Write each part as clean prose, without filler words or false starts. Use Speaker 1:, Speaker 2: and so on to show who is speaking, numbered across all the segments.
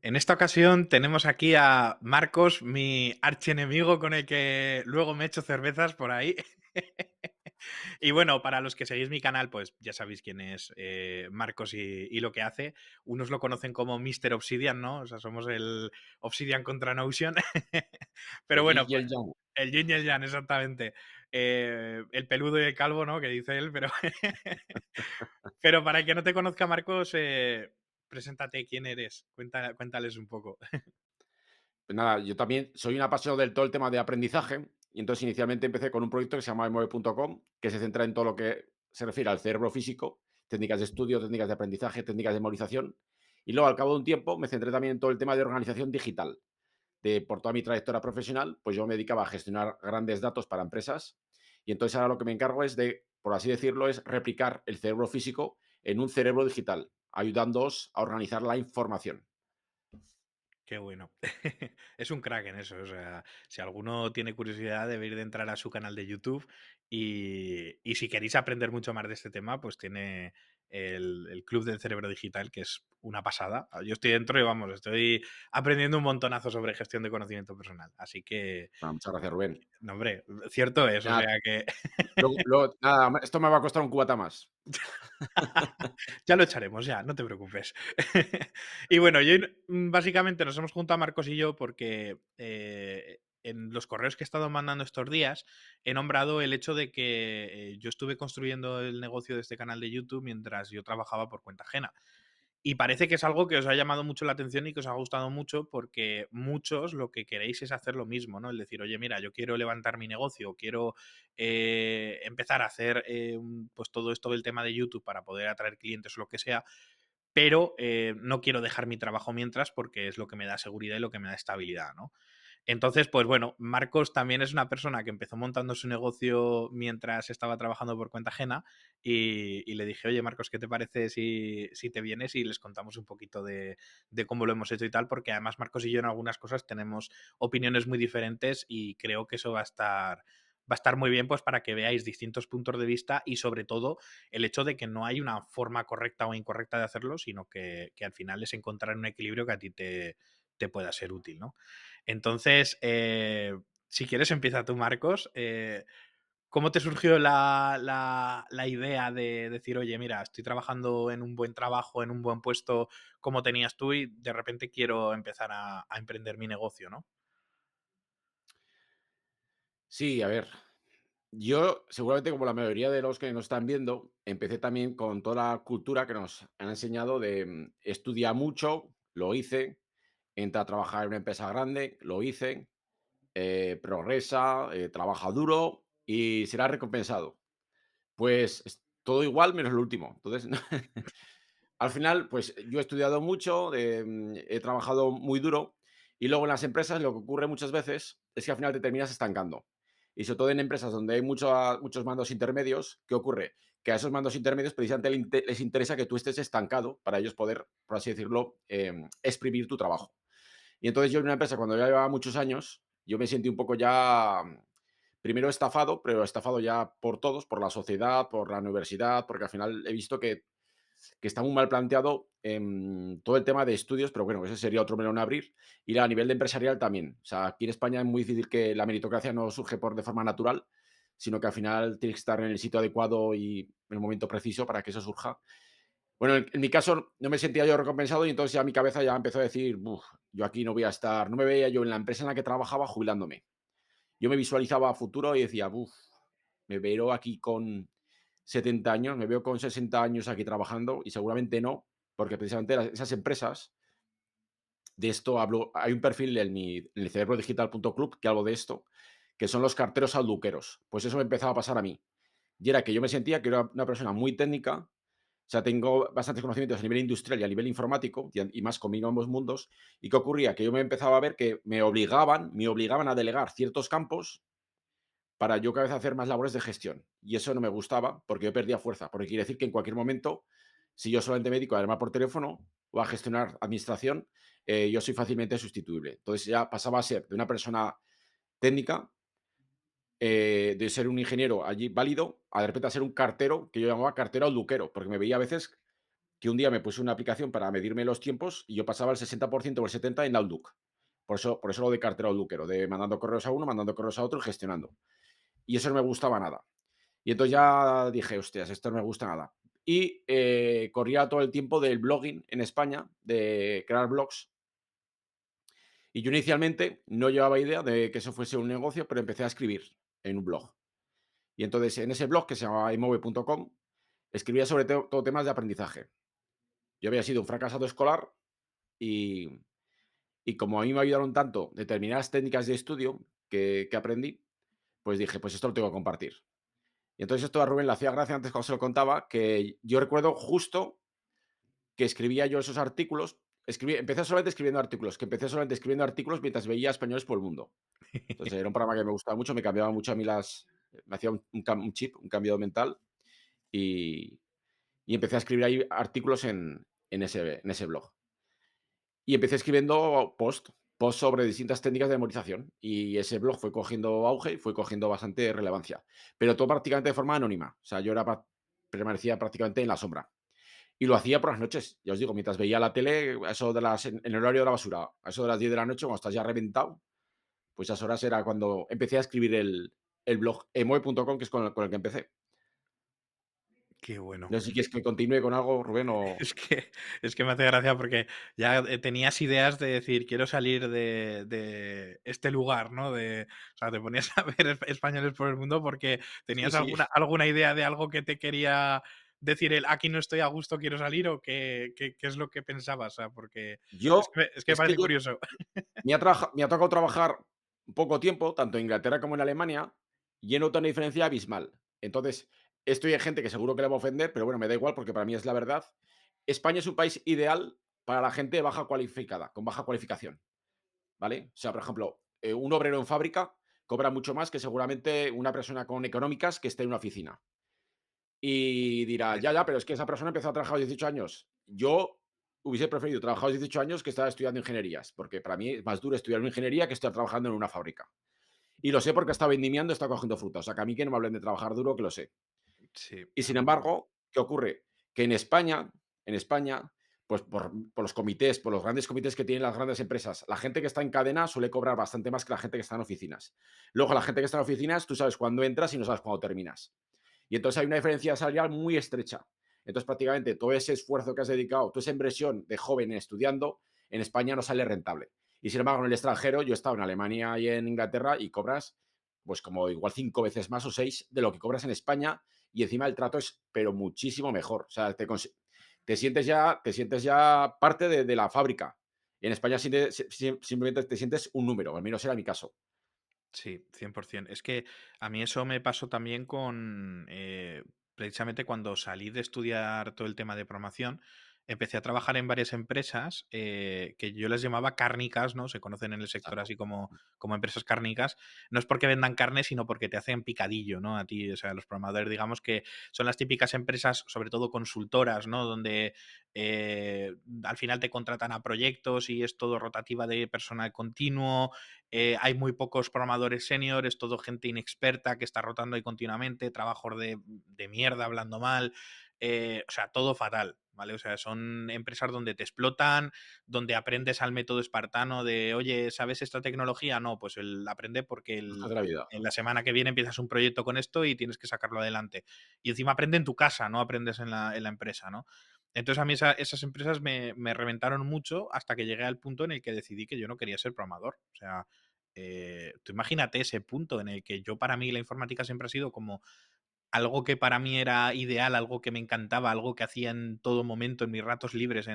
Speaker 1: En esta ocasión tenemos aquí a Marcos, mi archienemigo con el que luego me echo cervezas por ahí. Y bueno, para los que seguís mi canal, pues ya sabéis quién es Marcos y lo que hace. Unos lo conocen como Mr. Obsidian, ¿no? O sea, somos el Obsidian contra Notion. Pero
Speaker 2: El yin
Speaker 1: bueno,
Speaker 2: y el yang.
Speaker 1: el yin y el yang, exactamente. El peludo y el calvo, ¿no? Que dice él, pero, pero para el que no te conozca, Marcos, preséntate quién eres. Cuéntales un poco.
Speaker 2: Pues nada, yo también soy un apasionado del todo el tema de aprendizaje, y entonces inicialmente empecé con un proyecto que se llama Mueve.com, que se centra en todo lo que se refiere al cerebro físico, técnicas de estudio, técnicas de aprendizaje, técnicas de memorización. Y luego, al cabo de un tiempo, me centré también en todo el tema de organización digital. Por toda mi trayectoria profesional, pues yo me dedicaba a gestionar grandes datos para empresas, y entonces ahora lo que me encargo es de, por así decirlo, es replicar el cerebro físico en un cerebro digital, ayudándoos a organizar la información.
Speaker 1: Qué bueno. Es un crack en eso. O sea, si alguno tiene curiosidad, debe ir de entrar a su canal de YouTube. Y si queréis aprender mucho más de este tema, pues tiene el Club del Cerebro Digital, que es una pasada. Yo estoy dentro y vamos, estoy aprendiendo un montonazo sobre gestión de conocimiento personal. Así que,
Speaker 2: Bueno, muchas gracias, Rubén.
Speaker 1: no, hombre, cierto es. O
Speaker 2: Nada,
Speaker 1: sea que
Speaker 2: luego, nada, esto me va a costar un cubata más.
Speaker 1: ya lo echaremos, ya, no te preocupes. Y bueno, yo básicamente nos hemos juntado Marcos y yo porque en los correos que he estado mandando estos días he nombrado el hecho de que yo estuve construyendo el negocio de este canal de YouTube mientras yo trabajaba por cuenta ajena. Y parece que es algo que os ha llamado mucho la atención y que os ha gustado mucho porque muchos lo que queréis es hacer lo mismo, ¿no? El decir, oye, mira, yo quiero levantar mi negocio, quiero empezar a hacer pues todo esto del tema de YouTube para poder atraer clientes o lo que sea, pero no quiero dejar mi trabajo mientras porque es lo que me da seguridad y lo que me da estabilidad, ¿no? Entonces, pues bueno, Marcos también es una persona que empezó montando su negocio mientras estaba trabajando por cuenta ajena y le dije, oye Marcos, ¿qué te parece si te vienes y les contamos un poquito de cómo lo hemos hecho y tal? Porque además Marcos y yo en algunas cosas tenemos opiniones muy diferentes y creo que eso va a estar muy bien pues para que veáis distintos puntos de vista y sobre todo el hecho de que no hay una forma correcta o incorrecta de hacerlo, sino que al final es encontrar un equilibrio que a ti te pueda ser útil, ¿no? Entonces, si quieres, empieza tú, Marcos. ¿Cómo te surgió la idea de decir, oye, mira, estoy trabajando en un buen trabajo, en un buen puesto, como tenías tú, y de repente quiero empezar a emprender mi negocio, ¿no?
Speaker 2: Sí, a ver, yo seguramente como la mayoría de los que nos están viendo, empecé también con toda la cultura que nos han enseñado de estudia mucho, lo hice, entra a trabajar en una empresa grande, lo hice, progresa, trabaja duro y será recompensado. Pues es todo igual menos el último. Entonces, al final, pues yo he estudiado mucho, he trabajado muy duro y luego en las empresas lo que ocurre muchas veces es que al final te terminas estancando. Y sobre todo en empresas donde hay muchos mandos intermedios, ¿qué ocurre? Que a esos mandos intermedios precisamente les interesa que tú estés estancado para ellos poder, por así decirlo, exprimir tu trabajo. Y entonces yo en una empresa, cuando ya llevaba muchos años, yo me sentí un poco ya, primero estafado, pero estafado ya por todos, por la sociedad, por la universidad, porque al final he visto que está muy mal planteado todo el tema de estudios, pero bueno, ese sería otro melón a abrir. Y a nivel de empresarial también. O sea, aquí en España es muy difícil que la meritocracia no surge de forma natural, sino que al final tienes que estar en el sitio adecuado y en el momento preciso para que eso surja. Bueno, en mi caso no me sentía yo recompensado y entonces ya mi cabeza ya empezó a decir, "Buf, yo aquí no voy a estar, no me veía yo en la empresa en la que trabajaba jubilándome. Yo me visualizaba a futuro y decía, buf, me veo aquí con 70 años, me veo con 60 años aquí trabajando y seguramente no, porque precisamente esas empresas, de esto hablo, hay un perfil en el cerebrodigital.club que hablo de esto, que son los carteros alduqueros. Pues eso me empezaba a pasar a mí. Y era que yo me sentía que era una persona muy técnica, o sea, tengo bastantes conocimientos a nivel industrial y a nivel informático, y más combino ambos mundos. ¿Y qué ocurría? Que yo me empezaba a ver que me obligaban a delegar ciertos campos para yo cada vez hacer más labores de gestión. Y eso no me gustaba porque yo perdía fuerza, porque quiere decir que en cualquier momento, si yo solamente me dedico a llamar por teléfono o a gestionar administración, yo soy fácilmente sustituible. Entonces ya pasaba a ser de una persona técnica, de ser un ingeniero allí válido, a de repente a ser un cartero, que yo llamaba cartero alduquero, porque me veía a veces que un día me puse una aplicación para medirme los tiempos y yo pasaba el 60% o el 70% en Outlook. Por eso lo de cartera Outlookero, de mandando correos a uno, mandando correos a otro y gestionando. Y eso no me gustaba nada. Y entonces ya dije: "Hostias, esto no me gusta nada". Y, corría todo el tiempo del blogging en España, de crear blogs, y yo inicialmente no llevaba idea de que eso fuese un negocio, pero empecé a escribir en un blog. Y entonces en ese blog, que se llamaba imove.com, escribía sobre todo temas de aprendizaje. Yo había sido un fracasado escolar y como a mí me ayudaron tanto determinadas técnicas de estudio que aprendí, pues dije: "Pues esto lo tengo que compartir". Y entonces esto a Rubén le hacía gracia antes cuando se lo contaba, que yo recuerdo justo que escribía yo esos artículos, empecé solamente escribiendo artículos, que empecé solamente escribiendo artículos mientras veía Españoles por el Mundo. Entonces era un programa que me gustaba mucho, me cambiaba mucho a mí me hacía un chip, un cambio mental y empecé a escribir ahí artículos en ese blog. Y empecé escribiendo post sobre distintas técnicas de memorización, y ese blog fue cogiendo auge y fue cogiendo bastante relevancia, pero todo prácticamente de forma anónima. O sea, yo permanecía prácticamente en la sombra. Y lo hacía por las noches, ya os digo, mientras veía la tele, a eso de en el horario de la basura, a eso de las 10 de la noche, cuando estás ya reventado, pues a esas horas era cuando empecé a escribir el blog emoe.com, que es con el que empecé.
Speaker 1: Qué bueno.
Speaker 2: No sé si quieres que continúe con algo, Rubén, o
Speaker 1: Es que, es que me hace gracia porque ya tenías ideas de decir, quiero salir de este lugar, ¿no? O sea, te ponías a ver españoles por el mundo porque
Speaker 2: sí,
Speaker 1: tenías
Speaker 2: sí.
Speaker 1: alguna idea de algo que te quería decir el aquí no estoy a gusto, quiero salir, o qué es lo que pensabas. O sea, porque
Speaker 2: Yo
Speaker 1: es que me
Speaker 2: es que
Speaker 1: parece
Speaker 2: yo
Speaker 1: curioso.
Speaker 2: me ha tocado trabajar poco tiempo, tanto en Inglaterra como en Alemania, y he notado una diferencia abismal. Entonces, esto hay gente que seguro que le va a ofender, pero bueno, me da igual porque para mí es la verdad. España es un país ideal para la gente baja cualificada, con baja cualificación, ¿vale? O sea, por ejemplo, un obrero en fábrica cobra mucho más que seguramente una persona con económicas que esté en una oficina. Y dirá: "Ya, ya, pero es que esa persona empezó a trabajar a los 18 años". Yo hubiese preferido trabajar a los 18 años que estar estudiando ingenierías, porque para mí es más duro estudiar una ingeniería que estar trabajando en una fábrica. Y lo sé porque he estado vendimiando, he estado cogiendo fruta. O sea, que a mí que no me hablen de trabajar duro, que lo sé.
Speaker 1: Sí,
Speaker 2: Y sin embargo, ¿qué ocurre? Que en España, pues por los comités, por los grandes comités que tienen las grandes empresas, la gente que está en cadena suele cobrar bastante más que la gente que está en oficinas. Luego, la gente que está en oficinas, tú sabes cuándo entras y no sabes cuándo terminas. Y entonces hay una diferencia salarial muy estrecha. Entonces, prácticamente todo ese esfuerzo que has dedicado, toda esa inversión de joven estudiando, en España no sale rentable. Y sin embargo, en el extranjero, yo he estado en Alemania y en Inglaterra y cobras, pues como igual 5 veces más o 6 de lo que cobras en España, y encima el trato es, pero muchísimo mejor. O sea, te sientes ya parte de la fábrica. Y en España simplemente te sientes un número, al menos era mi caso.
Speaker 1: sí, 100%. Es que a mí eso me pasó también con, precisamente cuando salí de estudiar todo el tema de programación, empecé a trabajar en varias empresas que yo les llamaba cárnicas, ¿no? Se conocen en el sector
Speaker 2: Exacto.
Speaker 1: así como empresas cárnicas. No es porque vendan carne, sino porque te hacen picadillo, ¿no? A ti, o sea, los programadores, digamos que son las típicas empresas, sobre todo consultoras, ¿no? Donde eh, al final te contratan a proyectos y es todo rotativa de personal continuo, hay muy pocos programadores senior, es todo gente inexperta que está rotando ahí continuamente, trabajos de mierda hablando mal, o sea, todo fatal, ¿vale? O sea, son empresas donde te explotan, donde aprendes al método espartano de, oye, ¿sabes esta tecnología? No, pues aprende porque
Speaker 2: Cosas de la vida.
Speaker 1: en la semana que viene empiezas un proyecto con esto y tienes que sacarlo adelante. Y encima aprende en tu casa, no aprendes en la empresa, ¿no? Entonces a mí esas empresas me reventaron mucho hasta que llegué al punto en el que decidí que yo no quería ser programador. O sea, tú imagínate ese punto en el que yo para mí la informática siempre ha sido como algo que para mí era ideal, algo que me encantaba, algo que hacía en todo momento, en mis ratos libres,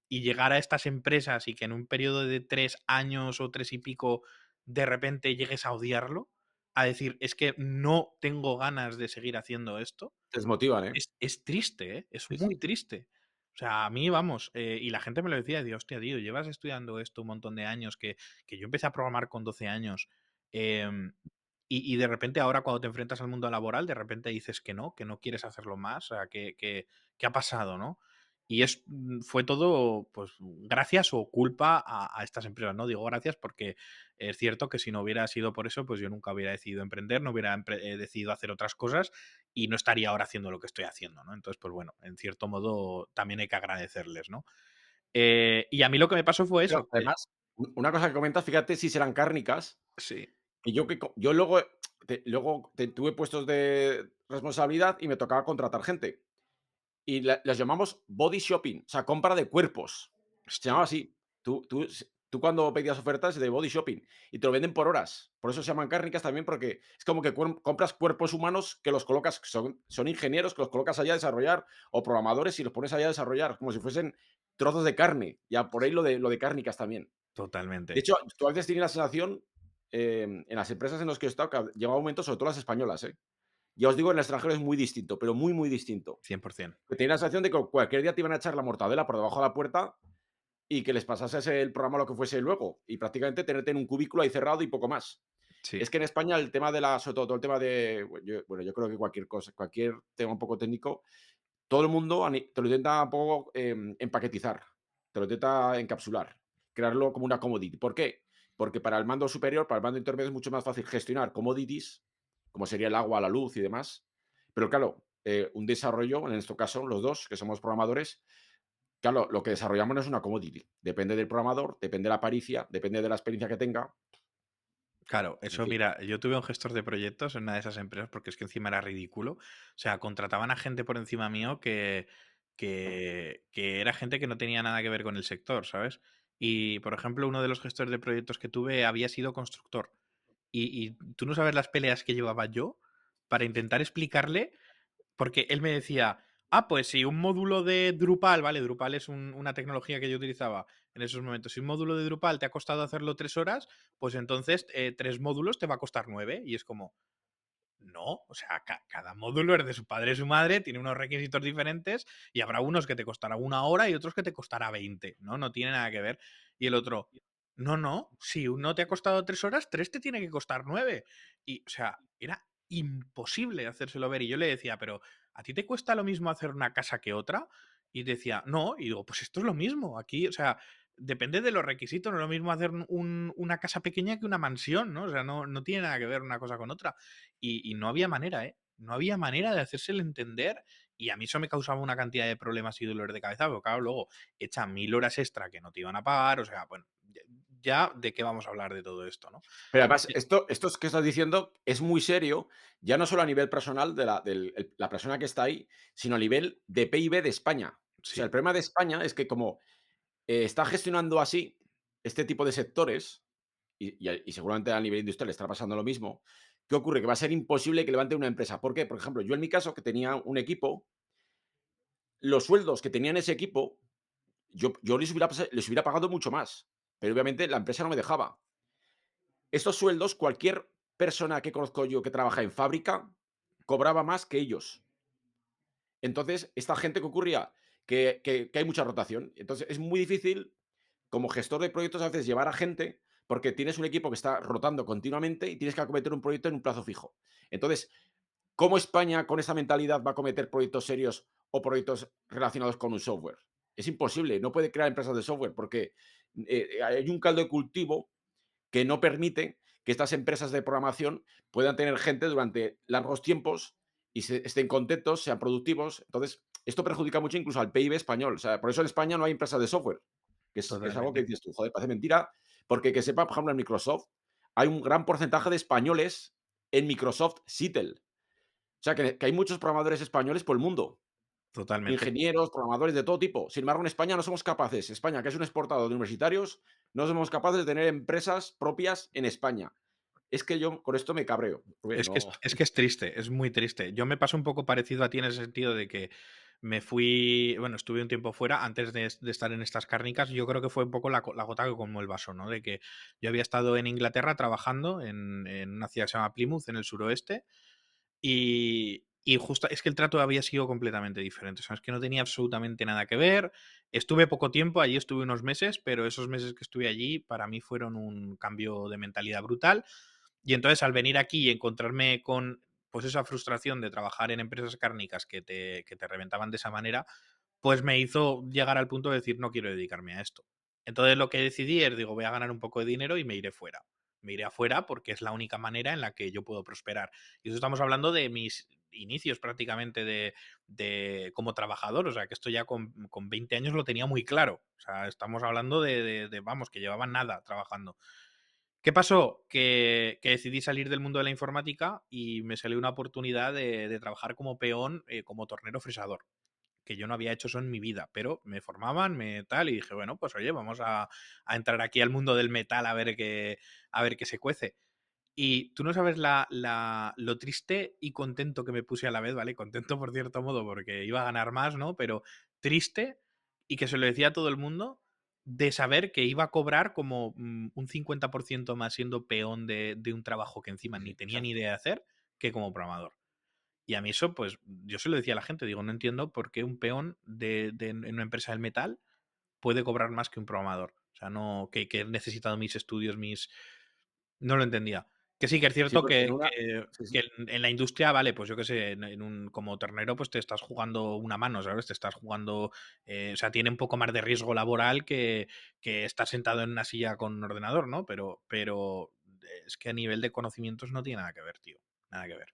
Speaker 1: y llegar a estas empresas y que en un periodo de 3 años o tres y pico de repente llegues a odiarlo, a decir, es que no tengo ganas de seguir haciendo esto,
Speaker 2: Te desmotivan, ¿eh?
Speaker 1: es triste, ¿eh? Es
Speaker 2: Sí,
Speaker 1: muy
Speaker 2: sí.
Speaker 1: triste. O sea, a mí, vamos, y la gente me lo decía, de hostia, tío, llevas estudiando esto un montón de años, que yo empecé a programar con 12 años, em, y de repente ahora cuando te enfrentas al mundo laboral, de repente dices que no quieres hacerlo más, o sea, ¿qué ha pasado, no? fue todo, pues, gracias o culpa a estas empresas, ¿no? Digo gracias porque es cierto que si no hubiera sido por eso, pues yo nunca hubiera decidido emprender, no hubiera decidido hacer otras cosas y no estaría ahora haciendo lo que estoy haciendo, ¿no? Entonces, pues bueno, en cierto modo también hay que agradecerles, ¿no? Y a mí lo que me pasó fue
Speaker 2: Pero
Speaker 1: eso, que
Speaker 2: además, una cosa que comentas, fíjate si serán cárnicas,
Speaker 1: sí,
Speaker 2: que yo luego tuve puestos de responsabilidad y me tocaba contratar gente. Y las llamamos body shopping, o sea, compra de cuerpos. Se llamaba
Speaker 1: hostia,
Speaker 2: así. Tú cuando pedías ofertas de body shopping y te lo venden por horas. Por eso se llaman cárnicas también, porque es como que compras cuerpos humanos que los colocas, son ingenieros que los colocas allá a desarrollar, o programadores y los pones allá a desarrollar, como si fuesen trozos de carne. Ya por ahí lo de cárnicas también. De
Speaker 1: totalmente,
Speaker 2: hecho, tú a veces tienes la sensación, en las empresas en las que he estado, que llega un momento, sobre todo las españolas, ya os digo, en el extranjero es muy distinto, pero muy, muy distinto.
Speaker 1: 100%.
Speaker 2: Que tenía la sensación de que cualquier día te iban a echar la mortadela por debajo de la puerta y que les pasases el programa lo que fuese luego, y prácticamente tenerte en un cubículo ahí cerrado y poco más. Es
Speaker 1: Sí,
Speaker 2: que en España el tema de sobre todo el tema de, yo creo que cualquier cosa, cualquier tema un poco técnico, todo el mundo te lo intenta un poco, empaquetizar, te lo intenta encapsular, crearlo como una commodity. ¿Por qué? Porque para el mando superior, para el mando intermedio es mucho más fácil gestionar commodities, como sería el agua, la luz y demás. Pero claro, un desarrollo, en nuestro caso, los 2 que somos programadores, claro, lo que desarrollamos no es una commodity. Depende del programador, depende de la pericia, depende de la experiencia que tenga,
Speaker 1: claro,
Speaker 2: en
Speaker 1: eso
Speaker 2: fin.
Speaker 1: mira, yo tuve un gestor de proyectos en una de esas empresas porque es que encima era ridículo. O sea, contrataban a gente por encima mío que era gente que no tenía nada que ver con el sector, ¿sabes? Y, por ejemplo, uno de los gestores de proyectos que tuve había sido constructor. Y tú no sabes las peleas que llevaba yo para intentar explicarle porque él me decía, pues si un módulo de Drupal, ¿vale? Drupal es una tecnología que yo utilizaba en esos momentos. Si un módulo de Drupal te ha costado hacerlo 3 horas, pues entonces 3 módulos te va a costar 9. Y es como, no, o sea, cada módulo es de su padre y su madre, tiene unos requisitos diferentes y habrá unos que te costará 1 hora y otros que te costará 20, ¿no? No tiene nada que ver. Y el otro, no, no, si uno te ha costado 3 horas, tres te tiene que costar 9. Y, o sea, era imposible hacérselo ver. Y yo le decía, pero ¿a ti te cuesta lo mismo hacer una casa que otra? Y decía, no. Y digo, pues esto es lo mismo. Aquí, o sea, depende de los requisitos. No es lo mismo hacer una casa pequeña que una mansión, ¿no? O sea, no tiene nada que ver una cosa con otra. Y no había manera, ¿eh? No había manera de hacérselo entender y a mí eso me causaba una cantidad de problemas y dolores de cabeza, pero claro, luego echa 1000 horas extra que no te iban a pagar, o sea, bueno, ya de qué vamos a hablar de todo esto, ¿no?
Speaker 2: Pero además,
Speaker 1: Y-
Speaker 2: esto es que estás diciendo es muy serio, ya no solo a nivel personal de la persona que está ahí, sino a nivel de PIB de España. O sea,
Speaker 1: Sí,
Speaker 2: el problema de España es que como, está gestionando así este tipo de sectores, y seguramente a nivel industrial estará pasando lo mismo, ¿qué ocurre? Que va a ser imposible que levante una empresa. ¿Por qué? Por ejemplo, yo en mi caso, que tenía un equipo, los sueldos que tenía en ese equipo, yo les hubiera pagado mucho más, pero obviamente la empresa no me dejaba. Estos sueldos, cualquier persona que conozco yo que trabaja en fábrica, cobraba más que ellos. Entonces, esta gente, ¿qué ocurría? Que hay mucha rotación. Entonces, es muy difícil, como gestor de proyectos, a veces llevar a gente, porque tienes un equipo que está rotando continuamente y tienes que acometer un proyecto en un plazo fijo. Entonces, ¿cómo España, con esa mentalidad, va a acometer proyectos serios o proyectos relacionados con un software? Es imposible, no puede crear empresas de software porque, hay un caldo de cultivo que no permite que estas empresas de programación puedan tener gente durante largos tiempos y estén contentos, sean productivos. Entonces, esto perjudica mucho incluso al PIB español. O sea, por eso en España no hay empresas de software, que es algo que
Speaker 1: totalmente.
Speaker 2: dices tú, joder, parece mentira, porque que sepa, por ejemplo, en Microsoft hay un gran porcentaje de españoles en Microsoft Seattle. O sea, que hay muchos programadores españoles por el mundo,
Speaker 1: Totalmente.
Speaker 2: ingenieros, programadores de todo tipo. Sin embargo, en España no somos capaces, España, que es un exportador de universitarios, no somos capaces de tener empresas propias en España. Es que yo con esto me cabreo, Rubén,
Speaker 1: Es que
Speaker 2: no.
Speaker 1: es triste, es muy triste. Yo me pasó un poco parecido a ti en ese sentido de que me fui, bueno, estuve un tiempo fuera antes de estar en estas cárnicas. Yo creo que fue un poco la gota que colmó el vaso, ¿no? De que yo había estado en Inglaterra trabajando en una ciudad que se llama Plymouth, en el suroeste, y justo es que el trato había sido completamente diferente. O sea, es que no tenía absolutamente nada que ver. Estuve poco tiempo, allí estuve unos meses, pero esos meses que estuve allí para mí fueron un cambio de mentalidad brutal. Y entonces al venir aquí y encontrarme con pues esa frustración de trabajar en empresas cárnicas que te reventaban de esa manera, pues me hizo llegar al punto de decir: "No quiero dedicarme a esto". Entonces, lo que decidí es, digo: "Voy a ganar un poco de dinero y me iré fuera". Me iré afuera porque es la única manera en la que yo puedo prosperar. Y eso estamos hablando de mis inicios prácticamente de como trabajador, o sea, que esto ya con 20 años lo tenía muy claro. O sea, estamos hablando vamos, que llevaba nada trabajando. ¿Qué pasó? Que decidí salir del mundo de la informática y me salió una oportunidad de trabajar como peón, como tornero fresador, que yo no había hecho eso en mi vida, pero me formaban, me tal, y dije, bueno, pues oye, vamos a entrar aquí al mundo del metal a ver qué se cuece. Y tú no sabes lo triste y contento que me puse a la vez, ¿vale? Contento por cierto modo porque iba a ganar más, ¿no? Pero triste y que se lo decía a todo el mundo de saber que iba a cobrar como un 50% más siendo peón de un trabajo que encima ni tenía ni
Speaker 2: Exacto.
Speaker 1: idea de hacer que como programador. Y a mí eso, pues yo se lo decía a la gente, digo, no entiendo por qué un peón en una empresa del metal puede cobrar más que un programador. O sea, no, que he necesitado mis estudios, mis... No lo entendía. Que sí, que es
Speaker 2: Sí,
Speaker 1: cierto
Speaker 2: porque en una sí,
Speaker 1: que
Speaker 2: sí.
Speaker 1: en la industria, vale, pues yo qué sé, como ternero, pues te estás jugando una mano, ¿sabes? Te estás jugando, o sea, tiene un poco más de riesgo laboral que estar sentado en una silla con un ordenador, ¿no? Pero es que a nivel de conocimientos no tiene nada que ver, tío. Nada que ver.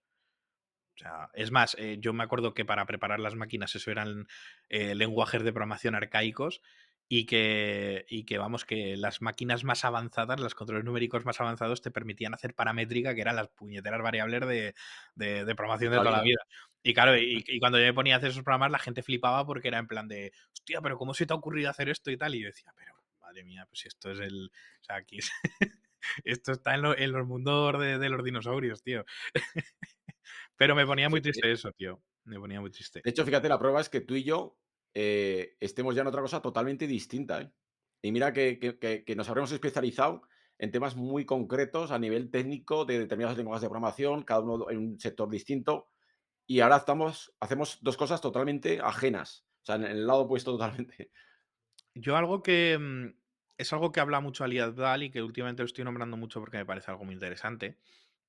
Speaker 1: O sea, es más, yo me acuerdo que para preparar las máquinas eso eran lenguajes de programación arcaicos y que, vamos, que las máquinas más avanzadas, los controles numéricos más avanzados te permitían hacer paramétrica, que eran las puñeteras variables de
Speaker 2: De
Speaker 1: programación de
Speaker 2: toda la
Speaker 1: toda la
Speaker 2: vida.
Speaker 1: vida. Y claro, y cuando yo me ponía a hacer esos programas, la gente flipaba porque era en plan de, hostia, pero ¿cómo se te ha ocurrido hacer esto y tal? Y yo decía, pero madre mía, pues si esto es el... O sea, aquí esto está en los mundos de los dinosaurios, tío. Pero me ponía muy
Speaker 2: Fi
Speaker 1: triste eso, tío. Me ponía muy triste.
Speaker 2: De hecho, fíjate, la prueba es que tú y yo, estemos ya en otra cosa totalmente distinta, ¿eh? Y mira que nos habremos especializado en temas muy concretos a nivel técnico de determinados lenguajes de programación, cada uno en un sector distinto, y ahora hacemos 2 cosas totalmente ajenas, o sea, en el lado opuesto totalmente.
Speaker 1: Yo algo que es algo que habla mucho Ali Abdaal y que últimamente lo estoy nombrando mucho porque me parece algo muy interesante,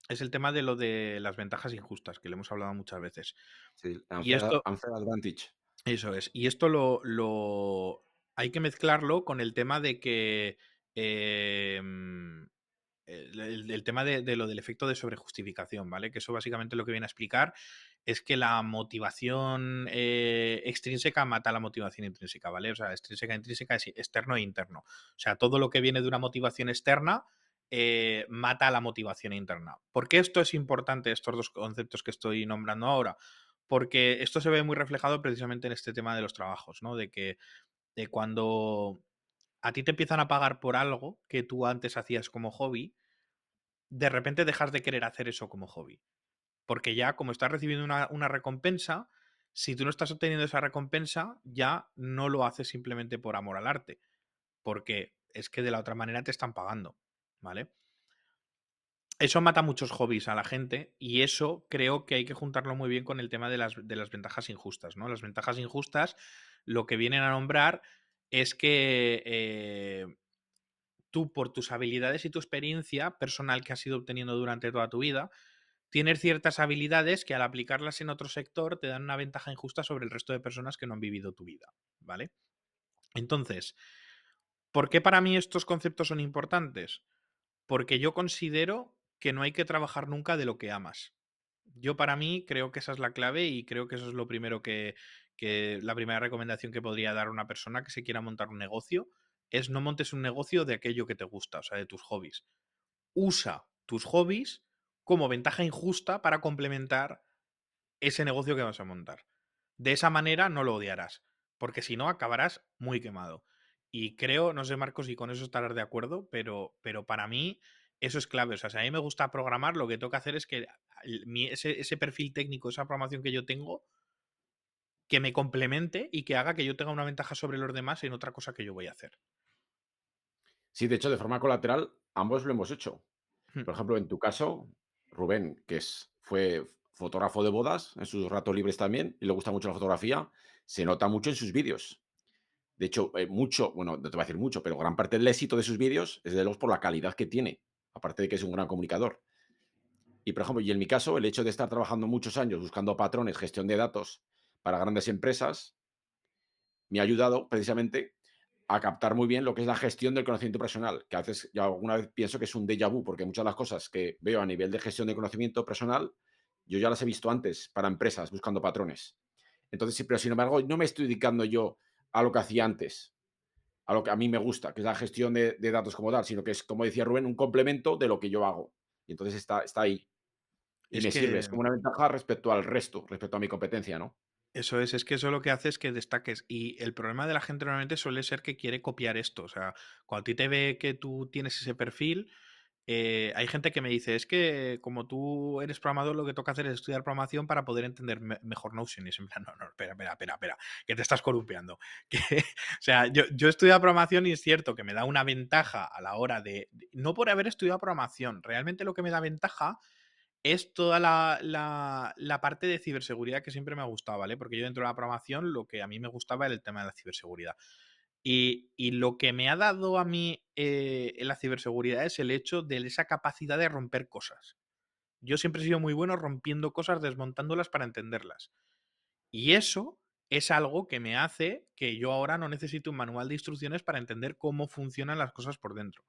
Speaker 1: es el tema de lo de las ventajas injustas, que lo hemos hablado muchas veces.
Speaker 2: Sí,
Speaker 1: Y esto,
Speaker 2: unfair advantage.
Speaker 1: eso es. Y esto lo hay que mezclarlo con el tema de que em, el tema de lo del efecto de sobrejustificación, ¿vale? Que eso básicamente lo que viene a explicar es que la motivación extrínseca mata la motivación intrínseca, ¿vale? O sea, extrínseca e intrínseca es externo e interno. O sea, todo lo que viene de una motivación externa mata la motivación interna. ¿Por qué esto es importante, estos dos conceptos que estoy nombrando ahora? Porque esto se ve muy reflejado precisamente en este tema de los trabajos, ¿no? De cuando a ti te empiezan a pagar por algo que tú antes hacías como hobby, de repente dejas de querer hacer eso como hobby. Porque ya como estás recibiendo una recompensa, si tú no estás obteniendo esa recompensa, ya no lo haces simplemente por amor al arte, porque es que de la otra manera te están pagando, ¿vale? Eso mata muchos hobbies a la gente y eso creo que hay que juntarlo muy bien con el tema de las ventajas injustas, ¿no? Las ventajas injustas lo que vienen a nombrar es que tú, por tus habilidades y tu experiencia personal que has ido obteniendo durante toda tu vida, tienes ciertas habilidades que al aplicarlas en otro sector te dan una ventaja injusta sobre el resto de personas que no han vivido tu vida, ¿vale? Entonces, ¿por qué para mí estos conceptos son importantes? Porque yo considero que no hay que trabajar nunca de lo que amas. Yo para mí creo que esa es la clave y creo que eso es lo primero que la primera recomendación que podría dar a una persona que se quiera montar un negocio es no montes un negocio de aquello que te gusta, o sea, de tus hobbies. Usa tus hobbies como ventaja injusta para complementar ese negocio que vas a montar. De esa manera no lo odiarás, porque si no acabarás muy quemado. Y creo, no sé Marcos, si con eso estarás de acuerdo, pero para mí eso es clave. O sea, si a mí me gusta programar, lo que tengo que hacer es que ese perfil técnico, esa programación que yo tengo, que me complemente y que haga que yo tenga una ventaja sobre los demás en otra cosa que yo voy a hacer.
Speaker 2: Sí, de hecho, de forma colateral, ambos lo hemos hecho.
Speaker 1: Hmm.
Speaker 2: Por ejemplo, en tu caso, Rubén, fue fotógrafo de bodas, en sus ratos libres también, y le gusta mucho la fotografía, se nota mucho en sus vídeos. De hecho, mucho, bueno, no te voy a decir mucho, pero gran parte del éxito de sus vídeos es de los por la calidad que tiene, aparte de que es un gran comunicador. Y, por ejemplo, y en mi caso, el hecho de estar trabajando muchos años buscando patrones, gestión de datos para grandes empresas, me ha ayudado precisamente a captar muy bien lo que es la gestión del conocimiento personal, que a veces yo alguna vez pienso que es un déjà vu, porque muchas de las cosas que veo a nivel de gestión de conocimiento personal, yo ya las he visto antes para empresas buscando patrones. Entonces, sí, pero sin embargo, no me estoy dedicando yo a lo que hacía antes, a lo que a mí me gusta, que es la gestión de datos como tal, sino que es, como decía Rubén, un complemento de lo que yo hago. Y entonces está ahí. Y
Speaker 1: Es
Speaker 2: me sirve,
Speaker 1: que
Speaker 2: es como una ventaja respecto al resto, respecto a mi competencia, ¿no?
Speaker 1: es que eso lo que hace es que destaques. Y el problema de la gente normalmente suele ser que quiere copiar esto. O sea, cuando a ti te ve que tú tienes ese perfil, hay gente que me dice, es que como tú eres programador, lo que toca hacer es estudiar programación para poder entender mejor Notion. Y es en plan, no, no, espera, espera, espera, espera, que te estás columpiando. Que, o sea, yo he estudiado programación y es cierto que me da una ventaja a la hora no por haber estudiado programación, realmente lo que me da ventaja es toda la parte de ciberseguridad que siempre me ha gustado, ¿vale? Porque yo dentro de la programación lo que a mí me gustaba era el tema de la ciberseguridad. Y lo que me ha dado a mí en la ciberseguridad es el hecho de esa capacidad de romper cosas. Yo siempre he sido muy bueno rompiendo cosas, desmontándolas para entenderlas. Y eso es algo que me hace que yo ahora no necesite un manual de instrucciones para entender cómo funcionan las cosas por dentro.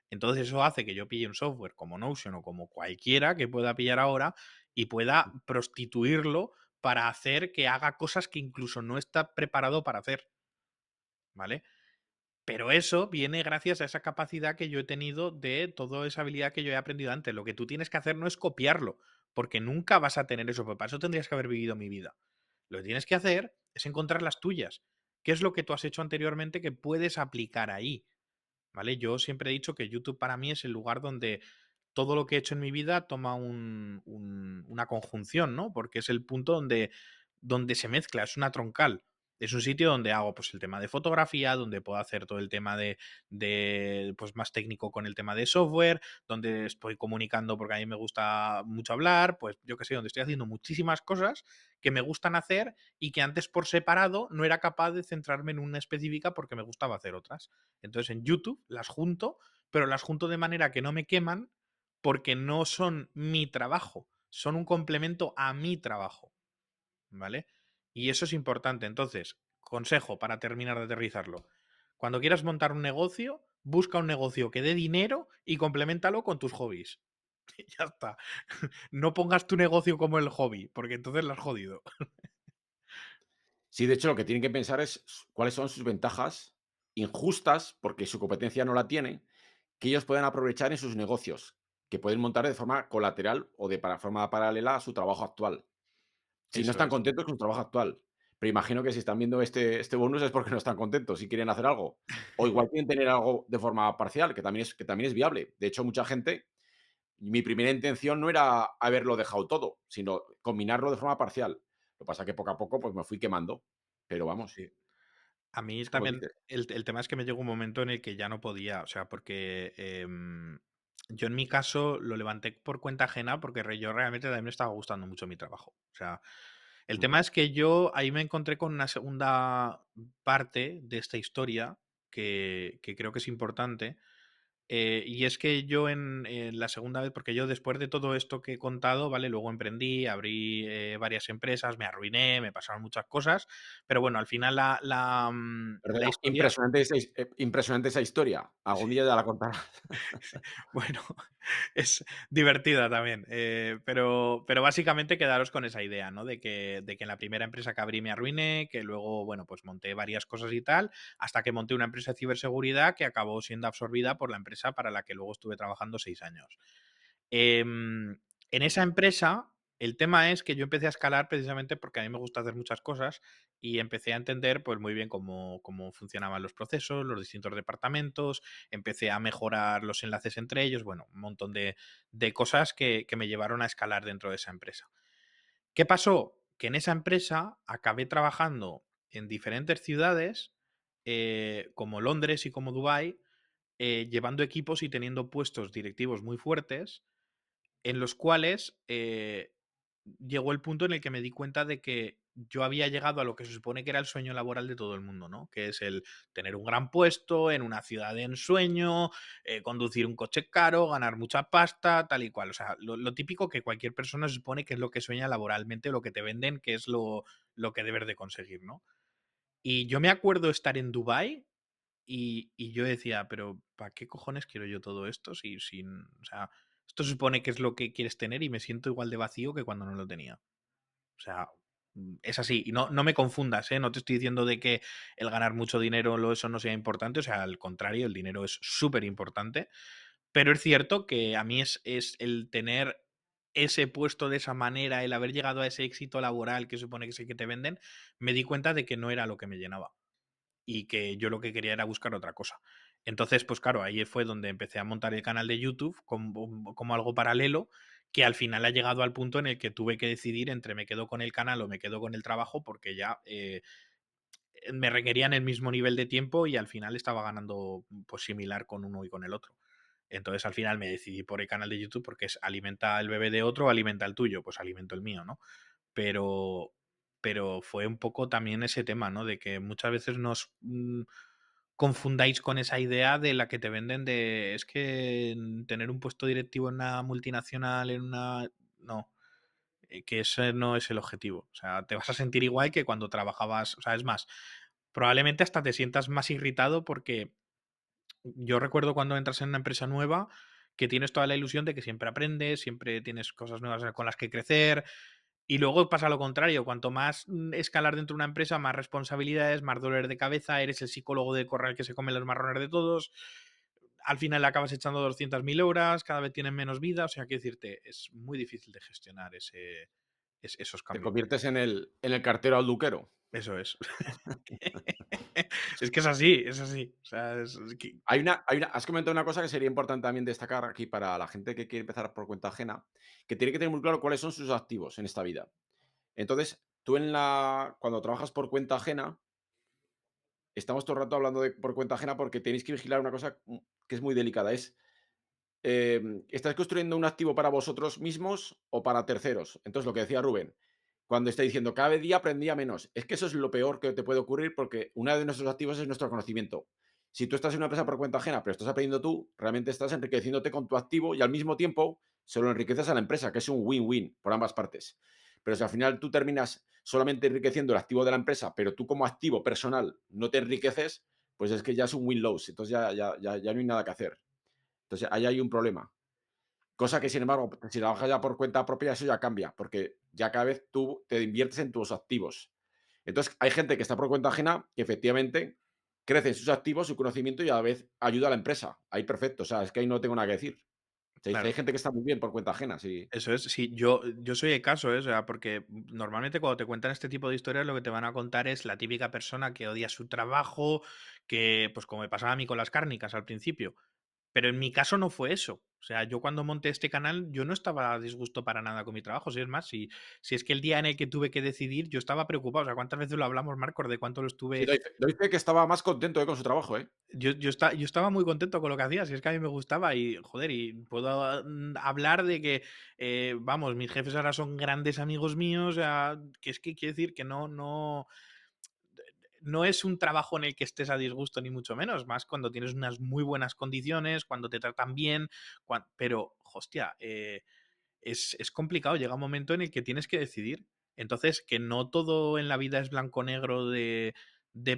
Speaker 1: Entonces eso hace que yo pille un software como Notion o como cualquiera que pueda pillar ahora y pueda prostituirlo para hacer que haga cosas que incluso no está preparado para hacer, ¿vale? Pero eso viene gracias a esa capacidad que yo he tenido de toda esa habilidad que yo he aprendido antes. Lo que tú tienes que hacer no es copiarlo, porque nunca vas a tener eso, porque para eso tendrías que haber vivido mi vida. Lo que tienes que hacer es encontrar las tuyas. ¿Qué es lo que tú has hecho anteriormente que puedes aplicar ahí? ¿Vale? Yo siempre he dicho que YouTube para mí es el lugar donde todo lo que he hecho en mi vida toma una conjunción, ¿no? Porque es el punto donde se mezcla, es una troncal. Es un sitio donde hago pues el tema de fotografía, donde puedo hacer todo el tema pues más técnico con el tema de software, donde estoy comunicando porque a mí me gusta mucho hablar, pues yo qué sé, donde estoy haciendo muchísimas cosas que me gustan hacer y que antes por separado no era capaz de centrarme en una específica porque me gustaba hacer otras. Entonces en YouTube las junto, pero las junto de manera que no me queman porque no son mi trabajo, son un complemento a mi trabajo, ¿vale? Y eso es importante. Entonces, consejo para terminar de aterrizarlo. Cuando quieras montar un negocio, busca un negocio que dé dinero y complementalo con tus hobbies. Y ya está. No pongas tu negocio como el hobby, porque entonces lo has jodido.
Speaker 2: Sí, de hecho, lo que tienen que pensar es cuáles son sus ventajas injustas, porque su competencia no la tiene, que ellos puedan aprovechar en sus negocios, que pueden montar de forma colateral o de forma paralela a su trabajo actual. Si no
Speaker 1: Eso
Speaker 2: están
Speaker 1: es.
Speaker 2: contentos con su trabajo actual. Pero imagino que si están viendo este bonus es porque no están contentos y quieren hacer algo. O igual quieren tener algo de forma parcial, que también es viable. De hecho, mucha gente, mi primera intención no era haberlo dejado todo, sino combinarlo de forma parcial. Lo que pasa es que poco a poco, pues, me fui quemando. Pero vamos,
Speaker 1: Sí. A mí
Speaker 2: es como
Speaker 1: también
Speaker 2: dices.
Speaker 1: el tema es que me llegó un momento en el que ya no podía, o sea, porque yo en mi caso lo levanté por cuenta ajena porque yo realmente también me estaba gustando mucho mi trabajo. O sea, el
Speaker 2: Ujú.
Speaker 1: tema es que yo ahí me encontré con una segunda parte de esta historia que creo que es importante, y es que yo en la segunda vez, porque yo después de todo esto que he contado, ¿vale? Luego emprendí, abrí varias empresas, me arruiné, me pasaron muchas cosas, pero bueno, al final la
Speaker 2: Perdona,
Speaker 1: historia,
Speaker 2: impresionante esa historia. Algún día ya la contarás.
Speaker 1: bueno, es divertida también, pero básicamente quedaros con esa idea, ¿no? De que en la primera empresa que abrí me arruiné, que luego, bueno, pues monté varias cosas y tal, hasta que monté una empresa de ciberseguridad que acabó siendo absorbida por la empresa para la que luego estuve trabajando 6 años. En esa empresa, el tema es que yo empecé a escalar precisamente porque a mí me gusta hacer muchas cosas y empecé a entender pues muy bien cómo funcionaban los procesos, los distintos departamentos, empecé a mejorar los enlaces entre ellos, bueno, un montón de cosas que me llevaron a escalar dentro de esa empresa. ¿Qué pasó? Que en esa empresa acabé trabajando en diferentes ciudades, como Londres y como Dubái, llevando equipos y teniendo puestos directivos muy fuertes en los cuales llegó el punto en el que me di cuenta de que yo había llegado a lo que se supone que era el sueño laboral de todo el mundo, ¿no? Que es el tener un gran puesto en una ciudad de ensueño, conducir un coche caro, ganar mucha pasta, tal y cual. O sea, lo típico que cualquier persona se supone que es lo que sueña laboralmente, lo que te venden, que es lo que debes de conseguir, ¿no? Y yo me acuerdo estar en Dubái y yo decía, pero ¿para qué cojones quiero yo todo esto? Si, sin, o sea, esto se supone que es lo que quieres tener y me siento igual de vacío que cuando no lo tenía. O sea, es así. Y no me confundas, ¿eh? No te estoy diciendo de que el ganar mucho dinero, eso no sea importante. O sea, al contrario, el dinero es súper importante. Pero es cierto que a mí es el tener ese puesto de esa manera, el haber llegado a ese éxito laboral que supone que es el que te venden, me di cuenta de que no era lo que me llenaba y que yo lo que quería era buscar otra cosa. Entonces, pues claro, ahí fue donde empecé a montar el canal de YouTube como algo paralelo, que al final ha llegado al punto en el que tuve que decidir entre me quedo con el canal o me quedo con el trabajo, porque ya me requerían el mismo nivel de tiempo y al final estaba ganando pues similar con uno y con el otro. Entonces al final me decidí por el canal de YouTube porque es alimenta el bebé de otro, alimenta el tuyo, pues alimento el mío, ¿no? Pero, pero fue un poco también ese tema, ¿no? De que muchas veces nos confundáis con esa idea de la que te venden de es que tener un puesto directivo en una multinacional, en una... No, que ese no es el objetivo. O sea, te vas a sentir igual que cuando trabajabas, o sea, es más, probablemente hasta te sientas más irritado porque yo recuerdo cuando entras en una empresa nueva que tienes toda la ilusión de que siempre aprendes, siempre tienes cosas nuevas con las que crecer, y luego pasa lo contrario, cuanto más escalar dentro de una empresa, más responsabilidades, más dolor de cabeza, eres el psicólogo de corral que se come los marrones de todos, al final acabas echando 200.000 horas, cada vez tienen menos vida, o sea, quiero decirte, es muy difícil de gestionar esos
Speaker 2: Te
Speaker 1: cambios.
Speaker 2: conviertes en el cartero alduquero.
Speaker 1: Eso es. Es que es así, es así. O sea,
Speaker 2: Has comentado una cosa que sería importante también destacar aquí para la gente que quiere empezar por cuenta ajena, que tiene que tener muy claro cuáles son sus activos en esta vida. Entonces, tú cuando trabajas por cuenta ajena, estamos todo el rato hablando de por cuenta ajena porque tenéis que vigilar una cosa que es muy delicada, ¿estáis construyendo un activo para vosotros mismos o para terceros? Entonces, lo que decía Rubén, cuando está diciendo cada día aprendía menos, es que eso es lo peor que te puede ocurrir porque uno de nuestros activos es nuestro conocimiento. Si tú estás en una empresa por cuenta ajena, pero estás aprendiendo tú, realmente estás enriqueciéndote con tu activo y al mismo tiempo se lo enriqueces a la empresa, que es un win-win por ambas partes. Pero si al final tú terminas solamente enriqueciendo el activo de la empresa, pero tú como activo personal no te enriqueces, pues es que ya es un win-lose. Entonces ya no hay nada que hacer. Entonces ahí hay un problema. Cosa que, sin embargo, si trabajas ya por cuenta propia, eso ya cambia, porque ya cada vez tú te inviertes en tus activos. Entonces, hay gente que está por cuenta ajena que efectivamente crece en sus activos, su conocimiento y a la vez ayuda a la empresa. Ahí perfecto, o sea, es que ahí no tengo nada que decir. O sea, hay
Speaker 1: claro.
Speaker 2: gente que está muy bien por cuenta ajena, sí.
Speaker 1: Eso es, sí, yo soy el caso, ¿eh? O sea, porque normalmente cuando te cuentan este tipo de historias lo que te van a contar es la típica persona que odia su trabajo, que, pues como me pasaba a mí con las cárnicas al principio. Pero en mi caso no fue eso. O sea, yo cuando monté este canal, yo no estaba a disgusto para nada con mi trabajo. Si es más, si es que el día en el que tuve que decidir, yo estaba preocupado. O sea, ¿cuántas veces lo hablamos, Marcos, de cuánto lo
Speaker 2: Sí,
Speaker 1: estuve
Speaker 2: doy fe que estaba más contento, con su trabajo, ¿eh?
Speaker 1: yo estaba muy contento con lo que hacía, si es que a mí me gustaba y, joder, y puedo hablar de que, vamos, mis jefes ahora son grandes amigos míos, o sea, que es que quiere decir que no es un trabajo en el que estés a disgusto ni mucho menos, más cuando tienes unas muy buenas condiciones, cuando te tratan bien, pero, hostia, es complicado, llega un momento en el que tienes que decidir. Entonces, que no todo en la vida es blanco-negro de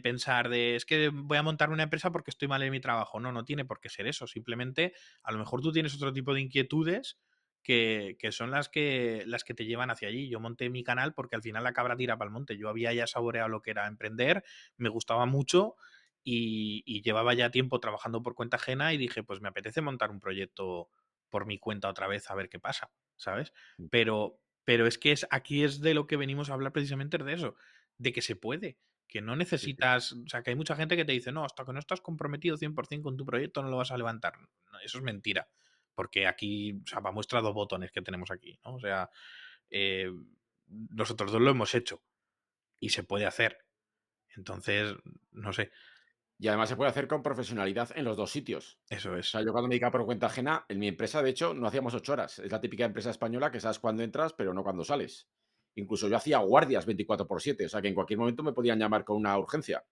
Speaker 1: pensar de es que voy a montar una empresa porque estoy mal en mi trabajo. No, no tiene por qué ser eso. Simplemente, a lo mejor tú tienes otro tipo de inquietudes que son las que te llevan hacia allí. Yo monté mi canal porque al final la cabra tira para el monte. Yo había ya saboreado lo que era emprender, me gustaba mucho y llevaba ya tiempo trabajando por cuenta ajena y dije, pues me apetece montar un proyecto por mi cuenta otra vez a ver qué pasa. ¿Sabes? Pero es que aquí es de lo que venimos a hablar precisamente de eso, de que se puede, que no
Speaker 2: Sí, sí.
Speaker 1: necesitas, o sea, que hay mucha gente que te dice, no, hasta que no estás comprometido 100% con tu proyecto no lo vas a levantar. No, eso es mentira, porque aquí, o sea, va muestra dos botones que tenemos aquí, ¿no? O sea, eh, nosotros dos lo hemos hecho y se puede hacer. Entonces, no sé,
Speaker 2: Y además se puede hacer con profesionalidad en los 2 sitios.
Speaker 1: eso
Speaker 2: O
Speaker 1: es.
Speaker 2: sea, yo cuando me dedicaba por cuenta ajena, en mi empresa, de hecho, no hacíamos 8 horas. Es la típica empresa española que sabes cuándo entras, pero no cuándo sales. Incluso yo hacía guardias 24/7, o sea, que en cualquier momento me podían llamar con una urgencia.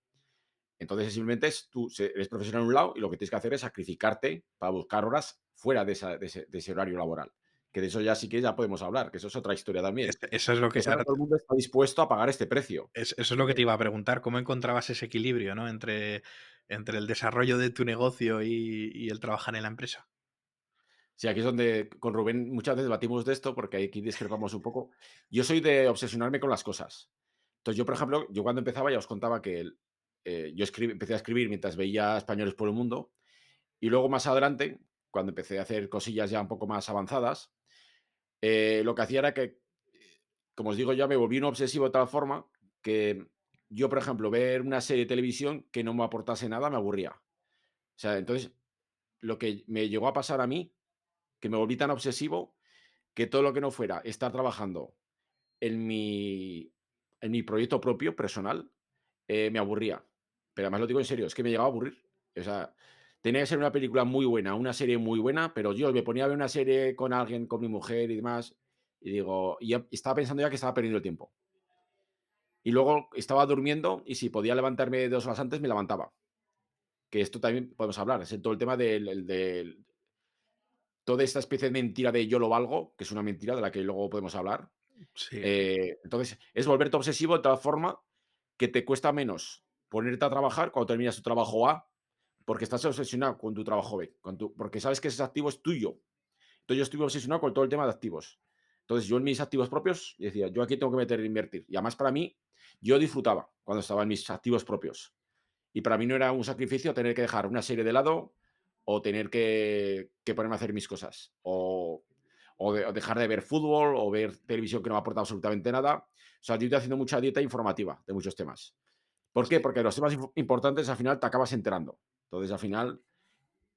Speaker 2: Entonces, simplemente eres profesional en un lado y lo que tienes que hacer es sacrificarte para buscar horas fuera de ese horario laboral, que de eso ya sí que ya podemos hablar, que eso es otra historia también.
Speaker 1: Eso es lo que
Speaker 2: Eso no
Speaker 1: ahora
Speaker 2: todo el mundo está dispuesto a pagar este precio.
Speaker 1: eso es lo que te iba a preguntar, ¿cómo encontrabas ese equilibrio, no? Entre el desarrollo de tu negocio y el trabajar en la empresa.
Speaker 2: Sí, aquí es donde con Rubén muchas veces debatimos de esto, porque aquí discrepamos un poco. Yo soy de obsesionarme con las cosas. Entonces, yo, por ejemplo, yo cuando empezaba ya os contaba que yo empecé a escribir mientras veía Españoles por el Mundo, y luego más adelante, cuando empecé a hacer cosillas ya un poco más avanzadas, lo que hacía era que, como os digo, ya me volví un obsesivo de tal forma que yo, por ejemplo, ver una serie de televisión que no me aportase nada me aburría. O sea, entonces, lo que me llegó a pasar a mí, que me volví tan obsesivo que todo lo que no fuera estar trabajando en mi proyecto propio, personal, me aburría. Pero además lo digo en serio, es que me llegaba a aburrir. O sea, tenía que ser una película muy buena, una serie muy buena, pero yo me ponía a ver una serie con alguien, con mi mujer y demás, y digo, y ya estaba pensando ya que estaba perdiendo el tiempo. Y luego estaba durmiendo y si podía levantarme 2 horas antes, me levantaba. Que esto también podemos hablar, es todo el tema del toda esta especie de mentira de yo lo valgo, que es una mentira de la que luego podemos hablar.
Speaker 1: Sí,
Speaker 2: Entonces, es volverte obsesivo de tal forma que te cuesta menos ponerte a trabajar cuando terminas tu trabajo A, porque estás obsesionado con tu trabajo B, porque sabes que ese activo es tuyo. Entonces, yo estuve obsesionado con todo el tema de activos. Entonces, yo en mis activos propios decía: "Yo aquí tengo que meter e invertir". Y además, para mí, yo disfrutaba cuando estaba en mis activos propios. Y para mí no era un sacrificio tener que dejar una serie de lado o tener que ponerme a hacer mis cosas. O dejar de ver fútbol o ver televisión que no me aporta absolutamente nada. O sea, yo estoy haciendo mucha dieta informativa de muchos temas. ¿Por qué?
Speaker 1: sí.
Speaker 2: Porque los temas importantes al final te acabas enterando. Entonces, al final,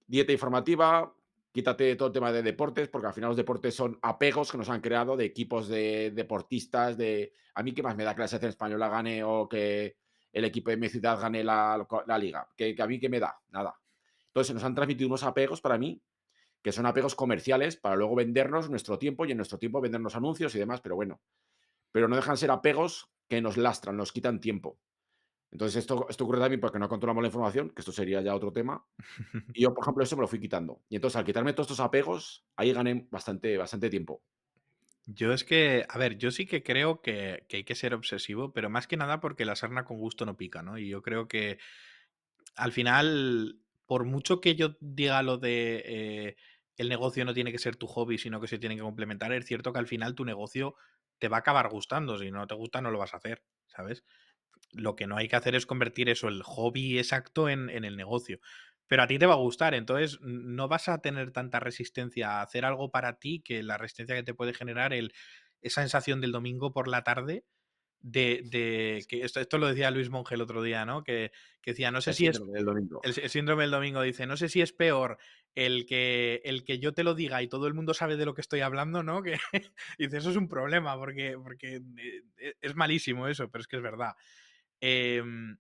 Speaker 2: dieta informativa, quítate todo el tema de deportes, porque al final los deportes son apegos que nos han creado de equipos de deportistas, de a mí qué más me da que la selección española gane o que el equipo de mi ciudad gane la liga, que a mí qué me da, nada. Entonces, nos han transmitido unos apegos para mí, que son apegos comerciales para luego vendernos nuestro tiempo y en nuestro tiempo vendernos anuncios y demás, pero bueno, pero no dejan ser apegos que nos lastran, nos quitan tiempo. Entonces, esto ocurre también porque no controlamos la información, que esto sería ya otro tema, y yo, por ejemplo, eso me lo fui quitando. Y entonces, al quitarme todos estos apegos, ahí gané bastante tiempo.
Speaker 1: Yo es que, a ver, yo sí que creo que hay que ser obsesivo, pero más que nada porque la sarna con gusto no pica, ¿no? Y yo creo que al final, por mucho que yo diga lo de el negocio no tiene que ser tu hobby, sino que se tiene que complementar, es cierto que al final tu negocio te va a acabar gustando. Si no te gusta, no lo vas a hacer, ¿sabes? Lo que no hay que hacer es convertir eso, el hobby exacto, en el negocio. Pero a ti te va a gustar, entonces no vas a tener tanta resistencia a hacer algo para ti que la resistencia que te puede generar esa sensación del domingo por la tarde de que esto lo decía Luis Monge el otro día, ¿no? Que decía, no sé
Speaker 2: El
Speaker 1: si es
Speaker 2: síndrome del domingo.
Speaker 1: el síndrome del domingo, dice, no sé si es peor el que yo te lo diga y todo el mundo sabe de lo que estoy hablando, ¿no? Que dice, eso es un problema porque es malísimo eso, pero es que es verdad. Em,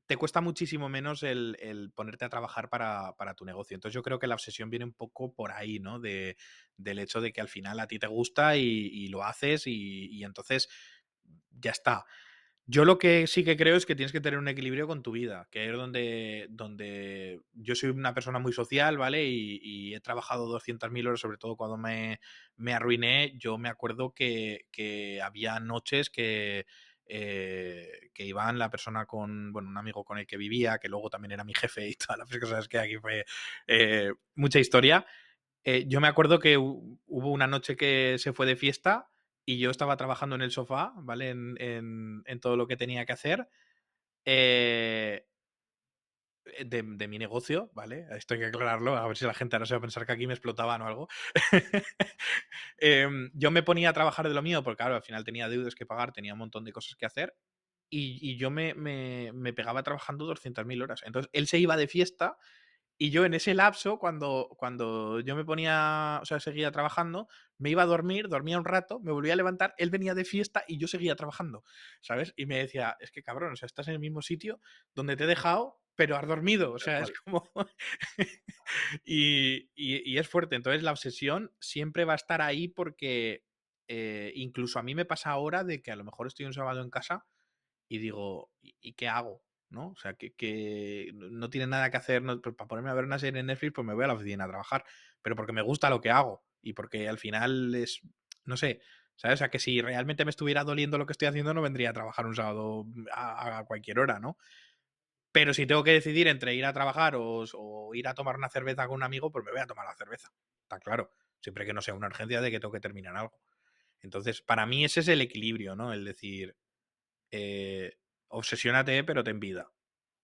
Speaker 1: Te cuesta muchísimo menos el ponerte a trabajar para tu negocio. Entonces yo creo que la obsesión viene un poco por ahí, ¿no? Del hecho de que al final a ti te gusta y lo haces y entonces ya está. Yo lo que sí que creo es que tienes que tener un equilibrio con tu vida, que es donde yo soy una persona muy social, ¿vale? Y he trabajado 200.000 horas, sobre todo cuando me arruiné. Yo me acuerdo que había noches que iban la persona con, bueno, un amigo con el que vivía, que luego también era mi jefe y todas las cosas que aquí fue mucha historia. Yo me acuerdo que hubo una noche que se fue de fiesta y yo estaba trabajando en el sofá, ¿vale? En todo lo que tenía que hacer eh, de mi negocio, ¿vale? Esto hay que aclararlo, a ver si la gente ahora se va a pensar que aquí me explotaban o algo. Yo me ponía a trabajar de lo mío porque, claro, al final tenía deudas que pagar, tenía un montón de cosas que hacer y yo me pegaba trabajando 200.000 horas. Entonces, él se iba de fiesta y yo en ese lapso, cuando yo me ponía, o sea, seguía trabajando, me iba a dormir, dormía un rato, me volvía a levantar, él venía de fiesta y yo seguía trabajando, ¿sabes? Y me decía, es que cabrón, o sea, estás en el mismo sitio donde te he dejado, pero has dormido, o
Speaker 2: Tal
Speaker 1: sea, es
Speaker 2: cual.
Speaker 1: como... y es fuerte, entonces la obsesión siempre va a estar ahí porque incluso a mí me pasa ahora de que a lo mejor estoy un sábado en casa y digo, ¿y qué hago? ¿No? O sea, que no tiene nada que hacer, no, pues, para ponerme a ver una serie en Netflix, pues me voy a la oficina a trabajar, pero porque me gusta lo que hago. y porque al final es, no sé, ¿sabes? O sea, que si realmente me estuviera doliendo lo que estoy haciendo, no vendría a trabajar un sábado a cualquier hora, ¿no? Pero si tengo que decidir entre ir a trabajar o ir a tomar una cerveza con un amigo, pues me voy a tomar la cerveza. Está claro. Siempre que no sea una urgencia de que tengo que terminar algo. Entonces, para mí ese es el equilibrio, ¿no? El decir, obsesiónate, pero ten vida.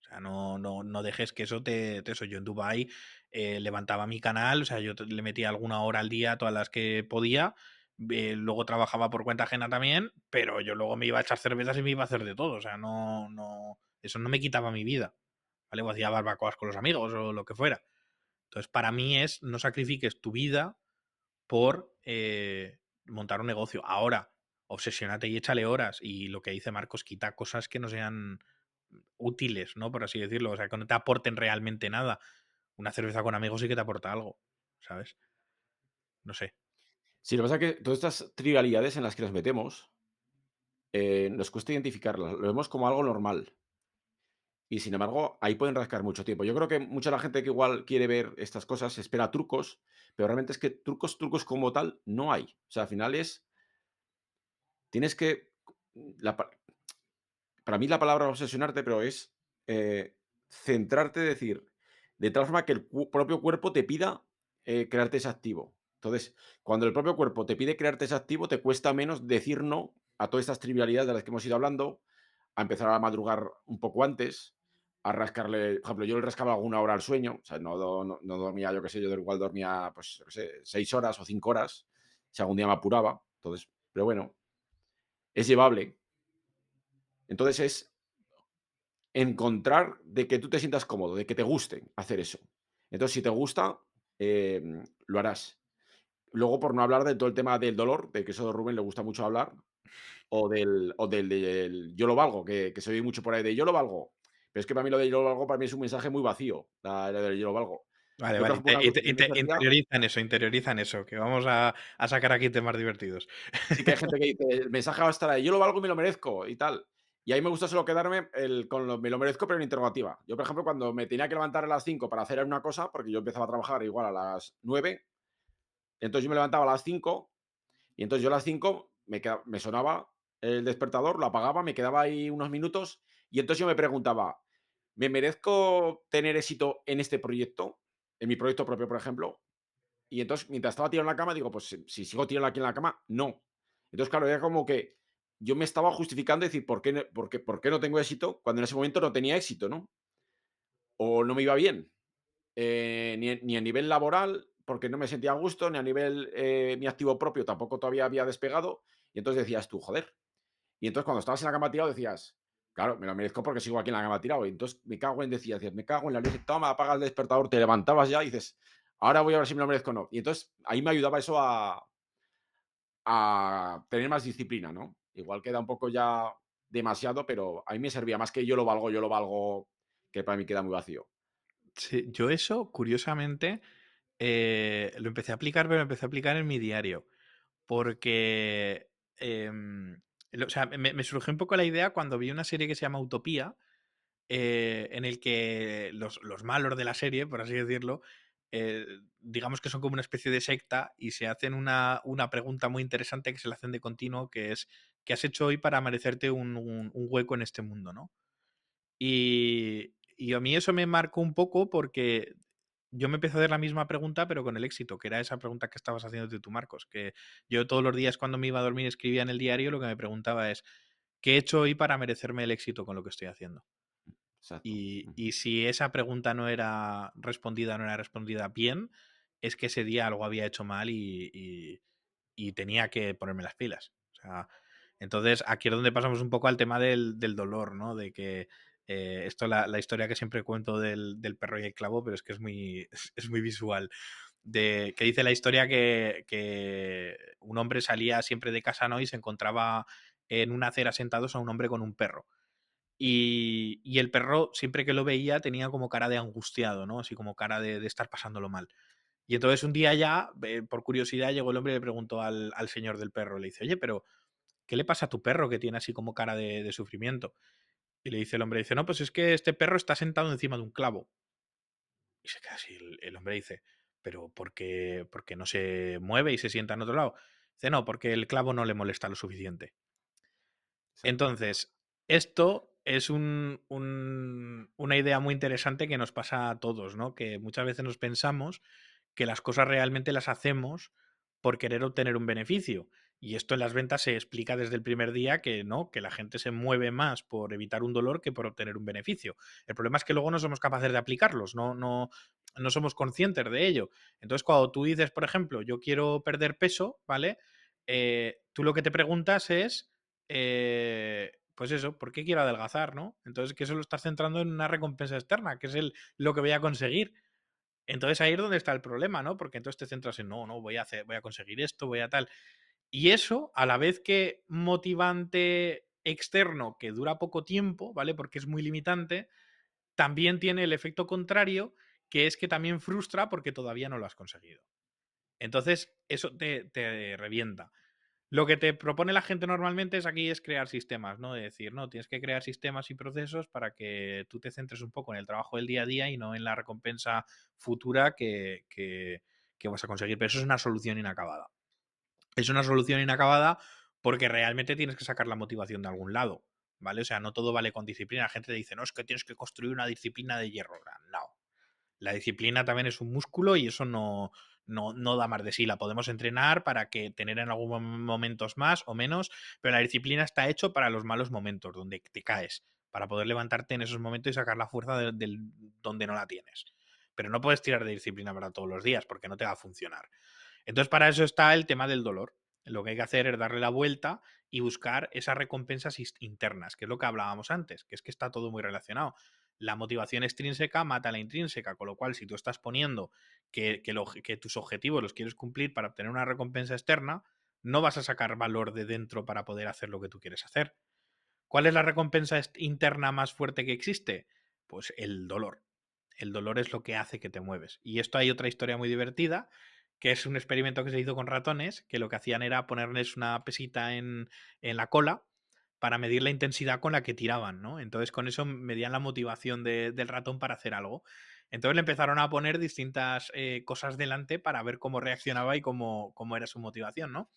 Speaker 1: O sea, no dejes que eso te eso. Yo en Dubái levantaba mi canal, o sea, yo le metía alguna hora al día, todas las que podía. Luego trabajaba por cuenta ajena también, pero yo luego me iba a echar cervezas y me iba a hacer de todo. O sea, eso no me quitaba mi vida. ¿Vale? O hacía barbacoas con los amigos o lo que fuera. Entonces, para mí es no sacrifiques tu vida por montar un negocio. Ahora, obsesiónate y échale horas. Y lo que dice Marcos, quita cosas que no sean útiles, ¿no? Por así decirlo. O sea, que no te aporten realmente nada. Una cerveza con amigos sí que te aporta algo, ¿sabes? No sé.
Speaker 2: Sí, lo que pasa es que todas estas trivialidades en las que nos metemos, nos cuesta identificarlas, lo vemos como algo normal. Y sin embargo, ahí pueden rascar mucho tiempo. Yo creo que mucha la gente que igual quiere ver estas cosas espera trucos, pero realmente es que trucos como tal no hay. O sea, al final tienes que, la pa para mí la palabra obsesionarte, pero es, centrarte, decir, de tal forma que el propio cuerpo te pida, crearte ese activo. Entonces, cuando el propio cuerpo te pide crearte ese activo, te cuesta menos decir no a todas estas trivialidades de las que hemos ido hablando, a empezar a madrugar un poco antes, a rascarle, por ejemplo, yo le rascaba alguna hora al sueño, o sea, no dormía, yo qué sé, yo igual dormía, pues, yo qué sé, 6 horas o 5 horas, si algún día me apuraba. Entonces, pero bueno, es llevable. Entonces es encontrar de que tú te sientas cómodo, de que te guste hacer eso. Entonces, si te gusta, lo harás. Luego, por no hablar de todo el tema del dolor, de que eso a Rubén le gusta mucho hablar, del yo lo valgo, que se oye mucho por ahí de yo lo valgo. Pero es que para mí lo de yo lo valgo, para mí es un mensaje muy vacío, lo del yo lo valgo.
Speaker 1: Vale,
Speaker 2: Yo, por
Speaker 1: vale.
Speaker 2: ejemplo, una cosa que me servía,
Speaker 1: Interiorizan eso, que vamos a sacar aquí temas divertidos.
Speaker 2: sí que hay gente que dice, el mensaje va a estar ahí, yo lo valgo y me lo merezco y tal. Y a mí me gusta solo quedarme con lo me lo merezco, pero en interrogativa. Yo, por ejemplo, cuando me tenía que levantar a las 5 para hacer una cosa, porque yo empezaba a trabajar igual a las 9, entonces yo me levantaba a las 5 y entonces yo a las 5 me sonaba el despertador, lo apagaba, me quedaba ahí unos minutos y entonces yo me preguntaba, ¿me merezco tener éxito en este proyecto? En mi proyecto propio, por ejemplo. Y entonces, mientras estaba tirado en la cama, digo, pues si sigo tirado aquí en la cama, no. Entonces, claro, era como que yo me estaba justificando, decir, ¿por qué no tengo éxito? Cuando en ese momento no tenía éxito, ¿no? O no me iba bien. Ni a nivel laboral, porque no me sentía a gusto, ni a nivel mi activo propio tampoco todavía había despegado. Y entonces decías tú, joder. Y entonces cuando estabas en la cama tirado decías, claro, me lo merezco porque sigo aquí en la cama tirado. Y entonces me cago en, decías, me cago en la leche, toma, apaga el despertador, te levantabas ya y dices, ahora voy a ver si me lo merezco o no. Y entonces ahí me ayudaba eso a tener más disciplina, ¿no? Igual queda un poco ya demasiado, pero a mí me servía más que yo lo valgo, que para mí queda muy vacío.
Speaker 1: Sí, yo eso, curiosamente, lo empecé a aplicar, pero lo empecé a aplicar en mi diario. Porque, o sea, me surgió un poco la idea cuando vi una serie que se llama Utopía, en el que los malos de la serie, por así decirlo, digamos que son como una especie de secta y se hacen una pregunta muy interesante que se le hacen de continuo, que es, ¿qué has hecho hoy para merecerte un hueco en este mundo, ¿no? Y a mí eso me marcó un poco porque yo me empecé a hacer la misma pregunta, pero con el éxito, que era esa pregunta que estabas haciéndote tú, Marcos, que yo todos los días cuando me iba a dormir escribía en el diario, lo que me preguntaba es, ¿qué he hecho hoy para merecerme el éxito con lo que estoy haciendo?
Speaker 2: Exacto.
Speaker 1: Y si esa pregunta no era respondida bien, es que ese día algo había hecho mal y tenía que ponerme las pilas. O sea, entonces aquí es donde pasamos un poco al tema del dolor, ¿no? De que esto la historia que siempre cuento del perro y el clavo, pero es que es muy, es muy visual. Que dice la historia que un hombre salía siempre de casa, ¿no? Y se encontraba en una acera sentados a un hombre con un perro. Y el perro, siempre que lo veía, tenía como cara de angustiado, ¿no? Así como cara de estar pasándolo mal. Y entonces un día ya, por curiosidad, llegó el hombre y le preguntó al señor del perro, le dice, oye, pero ¿qué le pasa a tu perro que tiene así como cara de sufrimiento? Y le dice el hombre, dice, no, pues es que este perro está sentado encima de un clavo. Y se queda así, el hombre dice, pero porque no se mueve y se sienta en otro lado. Dice, no, porque el clavo no le molesta lo suficiente.
Speaker 2: Exacto.
Speaker 1: Entonces, esto es una idea muy interesante que nos pasa a todos, ¿no? Que muchas veces nos pensamos que las cosas realmente las hacemos por querer obtener un beneficio. Y esto en las ventas se explica desde el primer día que no, que la gente se mueve más por evitar un dolor que por obtener un beneficio. El problema es que luego no somos capaces de aplicarlos, no somos conscientes de ello. Entonces, cuando tú dices, por ejemplo, yo quiero perder peso, ¿vale? Tú lo que te preguntas es, pues eso, ¿por qué quiero adelgazar, no? Entonces, que eso lo estás centrando en una recompensa externa, que es lo que voy a conseguir. Entonces ahí es donde está el problema, ¿no? Porque entonces te centras en, no, no, voy a conseguir esto, voy a tal. Y eso, a la vez que motivante externo que dura poco tiempo, ¿vale? Porque es muy limitante, también tiene el efecto contrario, que es que también frustra porque todavía no lo has conseguido. Entonces, eso te revienta. Lo que te propone la gente normalmente es aquí es crear sistemas, ¿no? De decir, no, tienes que crear sistemas y procesos para que tú te centres un poco en el trabajo del día a día y no en la recompensa futura que vas a conseguir. Pero eso es una solución inacabada. Es una solución inacabada porque realmente tienes que sacar la motivación de algún lado, ¿vale? O sea, no todo vale con disciplina. La gente te dice, no, es que tienes que construir una disciplina de hierro. No, la disciplina también es un músculo y eso no da más de sí. La podemos entrenar para que tener en algunos momentos más o menos, pero la disciplina está hecho para los malos momentos, donde te caes, para poder levantarte en esos momentos y sacar la fuerza donde no la tienes. Pero no puedes tirar de disciplina para todos los días porque no te va a funcionar. Entonces, para eso está el tema del dolor. Lo que hay que hacer es darle la vuelta y buscar esas recompensas internas, que es lo que hablábamos antes, que es que está todo muy relacionado. La motivación extrínseca mata a la intrínseca, con lo cual si tú estás poniendo que tus objetivos los quieres cumplir para obtener una recompensa externa, no vas a sacar valor de dentro para poder hacer lo que tú quieres hacer. ¿Cuál es la recompensa interna más fuerte que existe? Pues el dolor. El dolor es lo que hace que te mueves. Y esto hay otra historia muy divertida, que es un experimento que se hizo con ratones, que lo que hacían era ponerles una pesita en la cola para medir la intensidad con la que tiraban, ¿no? Entonces con eso medían la motivación del ratón para hacer algo. Entonces le empezaron a poner distintas cosas delante para ver cómo reaccionaba y cómo era su motivación, ¿no?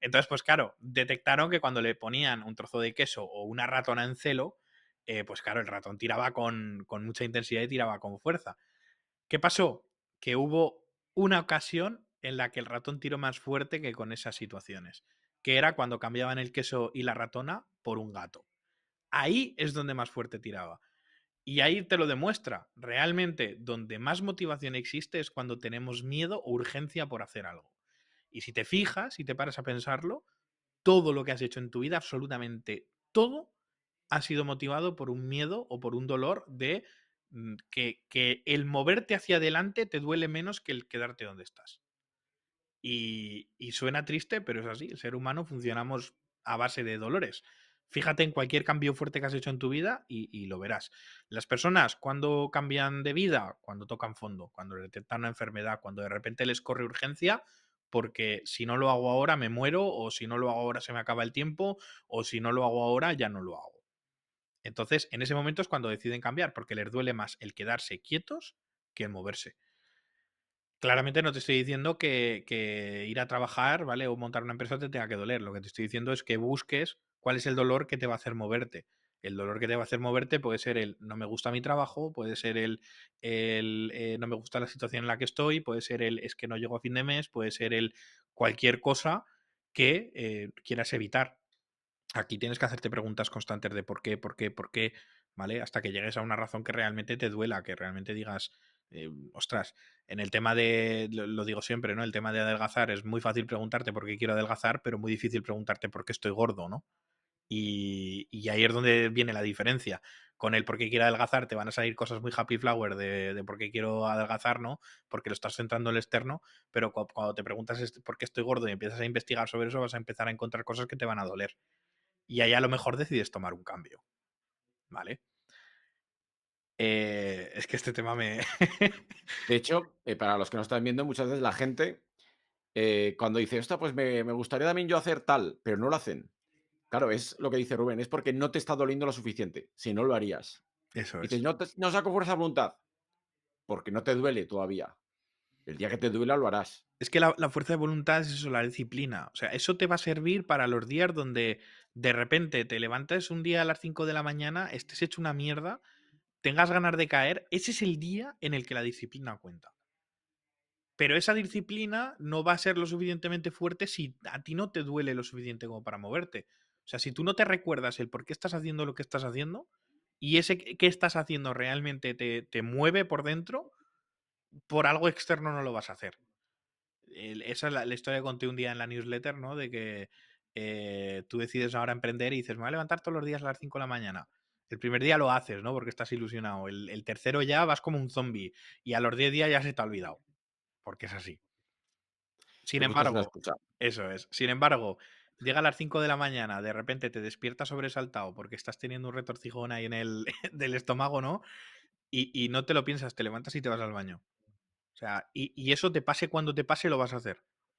Speaker 1: Entonces, pues claro, detectaron que cuando le ponían un trozo de queso o una ratona en celo, pues claro, el ratón tiraba con mucha intensidad y tiraba con fuerza. ¿Qué pasó? Que hubo una ocasión en la que el ratón tiró más fuerte que con esas situaciones, que era cuando cambiaban el queso y la ratona por un gato. Ahí es donde más fuerte tiraba. Y ahí te lo demuestra. Realmente, donde más motivación existe es cuando tenemos miedo o urgencia por hacer algo. Y si te fijas y te paras a pensarlo, todo lo que has hecho en tu vida, absolutamente todo, ha sido motivado por un miedo o por un dolor de que el moverte hacia adelante te duele menos que el quedarte donde estás. Y suena triste, pero es así. El ser humano funcionamos a base de dolores. Fíjate en cualquier cambio fuerte que has hecho en tu vida y lo verás. Las personas, cuando cambian de vida, cuando tocan fondo, cuando detectan una enfermedad, cuando de repente les corre urgencia, porque si no lo hago ahora me muero, o si no lo hago ahora se me acaba el tiempo, o si no lo hago ahora ya no lo hago. Entonces, en ese momento es cuando deciden cambiar, porque les duele más el quedarse quietos que el moverse. Claramente no te estoy diciendo que ir a trabajar, ¿vale? O montar una empresa te tenga que doler. Lo que te estoy diciendo es que busques cuál es el dolor que te va a hacer moverte. El dolor que te va a hacer moverte puede ser el no me gusta mi trabajo, puede ser el no me gusta la situación en la que estoy, puede ser el es que no llego a fin de mes, puede ser el cualquier cosa que quieras evitar. Aquí tienes que hacerte preguntas constantes de por qué, ¿vale? Hasta que llegues a una razón que realmente te duela, que realmente digas, ostras, en el tema de, lo digo siempre, ¿no? El tema de adelgazar es muy fácil preguntarte por qué quiero adelgazar, pero muy difícil preguntarte por qué estoy gordo, ¿no? Y ahí es donde viene la diferencia. Con el por qué quiero adelgazar te van a salir cosas muy happy flower de por qué quiero adelgazar, ¿no? Porque lo estás centrando en el externo, pero cuando te preguntas por qué estoy gordo y empiezas a investigar sobre eso, vas a empezar a encontrar cosas que te van a doler. Y ahí a lo mejor decides tomar un cambio, ¿vale? Es que este tema me...
Speaker 2: De hecho, para los que no están viendo, muchas veces la gente, cuando dice: "Hostia, pues me gustaría también yo hacer tal", pero no lo hacen. Claro, es lo que dice Rubén, es porque no te está doliendo lo suficiente, si no lo harías.
Speaker 1: Eso
Speaker 2: Y dices:
Speaker 1: es.
Speaker 2: "No saco fuerza de voluntad", porque no te duele todavía. El día que te duela lo harás.
Speaker 1: Es que la fuerza de voluntad es eso, la disciplina. O sea, eso te va a servir para los días donde de repente te levantes un día a las 5 de la mañana, estés hecho una mierda, tengas ganas de caer. Ese es el día en el que la disciplina cuenta. Pero esa disciplina no va a ser lo suficientemente fuerte si a ti no te duele lo suficiente como para moverte. O sea, si tú no te recuerdas el por qué estás haciendo lo que estás haciendo y ese qué estás haciendo realmente te mueve por dentro, por algo externo no lo vas a hacer. Esa es la historia que conté un día en la newsletter, ¿no? De que tú decides ahora emprender y dices, me voy a levantar todos los días a las 5 de la mañana. El primer día lo haces, ¿no? Porque estás ilusionado. El tercero ya vas como un zombie y a los 10 días ya se te ha olvidado, porque es así. Sin
Speaker 2: Te buscas una
Speaker 1: embargo,
Speaker 2: excusa.
Speaker 1: eso es. Sin embargo, llega a las 5 de la mañana, de repente te despiertas sobresaltado porque estás teniendo un retorcijón ahí en el del estómago, ¿no? Y no te lo piensas, te levantas y te vas al baño. O sea, y eso te pase cuando te pase, lo vas a hacer.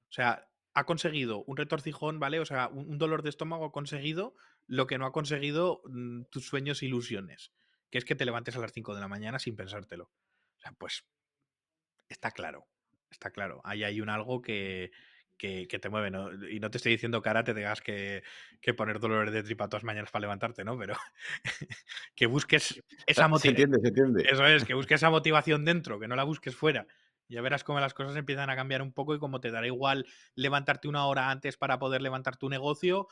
Speaker 1: O sea, ha conseguido un retorcijón, ¿vale? O sea, un dolor de estómago ha conseguido lo que no ha conseguido tus sueños e ilusiones, que es que te levantes a las 5 de la mañana sin pensártelo. O sea, pues está claro, está claro. Ahí hay un algo que te mueve, ¿no? Y no te estoy diciendo que ahora te tengas que poner dolores de tripa todas las mañanas para levantarte, ¿no? Pero que busques esa
Speaker 2: Se
Speaker 1: motivación.
Speaker 2: entiende, se entiende.
Speaker 1: Eso es, que busques esa motivación dentro, que no la busques fuera. Ya verás cómo las cosas empiezan a cambiar un poco y cómo te dará igual levantarte una hora antes para poder levantar tu negocio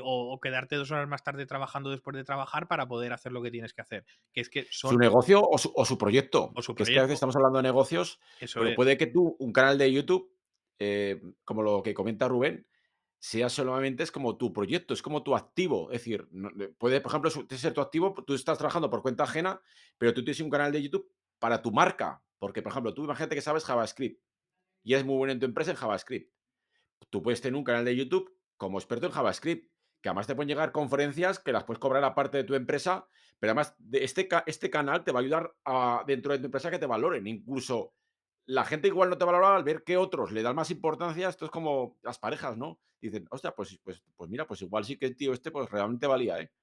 Speaker 1: o quedarte 2 horas más tarde trabajando después de trabajar para poder hacer lo que tienes que hacer. Que es que
Speaker 2: Su
Speaker 1: son
Speaker 2: negocio o su proyecto,
Speaker 1: o su
Speaker 2: que es que a veces
Speaker 1: proyecto.
Speaker 2: estamos hablando de negocios,
Speaker 1: Eso
Speaker 2: pero
Speaker 1: es.
Speaker 2: puede que tú, un canal de YouTube, como lo que comenta Rubén, sea solamente es como tu proyecto, es como tu activo. Es decir, puede, por ejemplo, ser tu activo, tú estás trabajando por cuenta ajena, pero tú tienes un canal de YouTube para tu marca. Porque, por ejemplo, tú imagínate que sabes JavaScript y es muy bueno en tu empresa en JavaScript. Tú puedes tener un canal de YouTube como experto en JavaScript, que además te pueden llegar conferencias que las puedes cobrar aparte de tu empresa, pero además de este canal te va a ayudar a, dentro de tu empresa que te valoren. Incluso la gente igual no te valora al ver que otros le dan más importancia. Esto es como las parejas, ¿no? Dicen, hostia, pues mira, pues igual sí que el tío este pues realmente valía, ¿eh?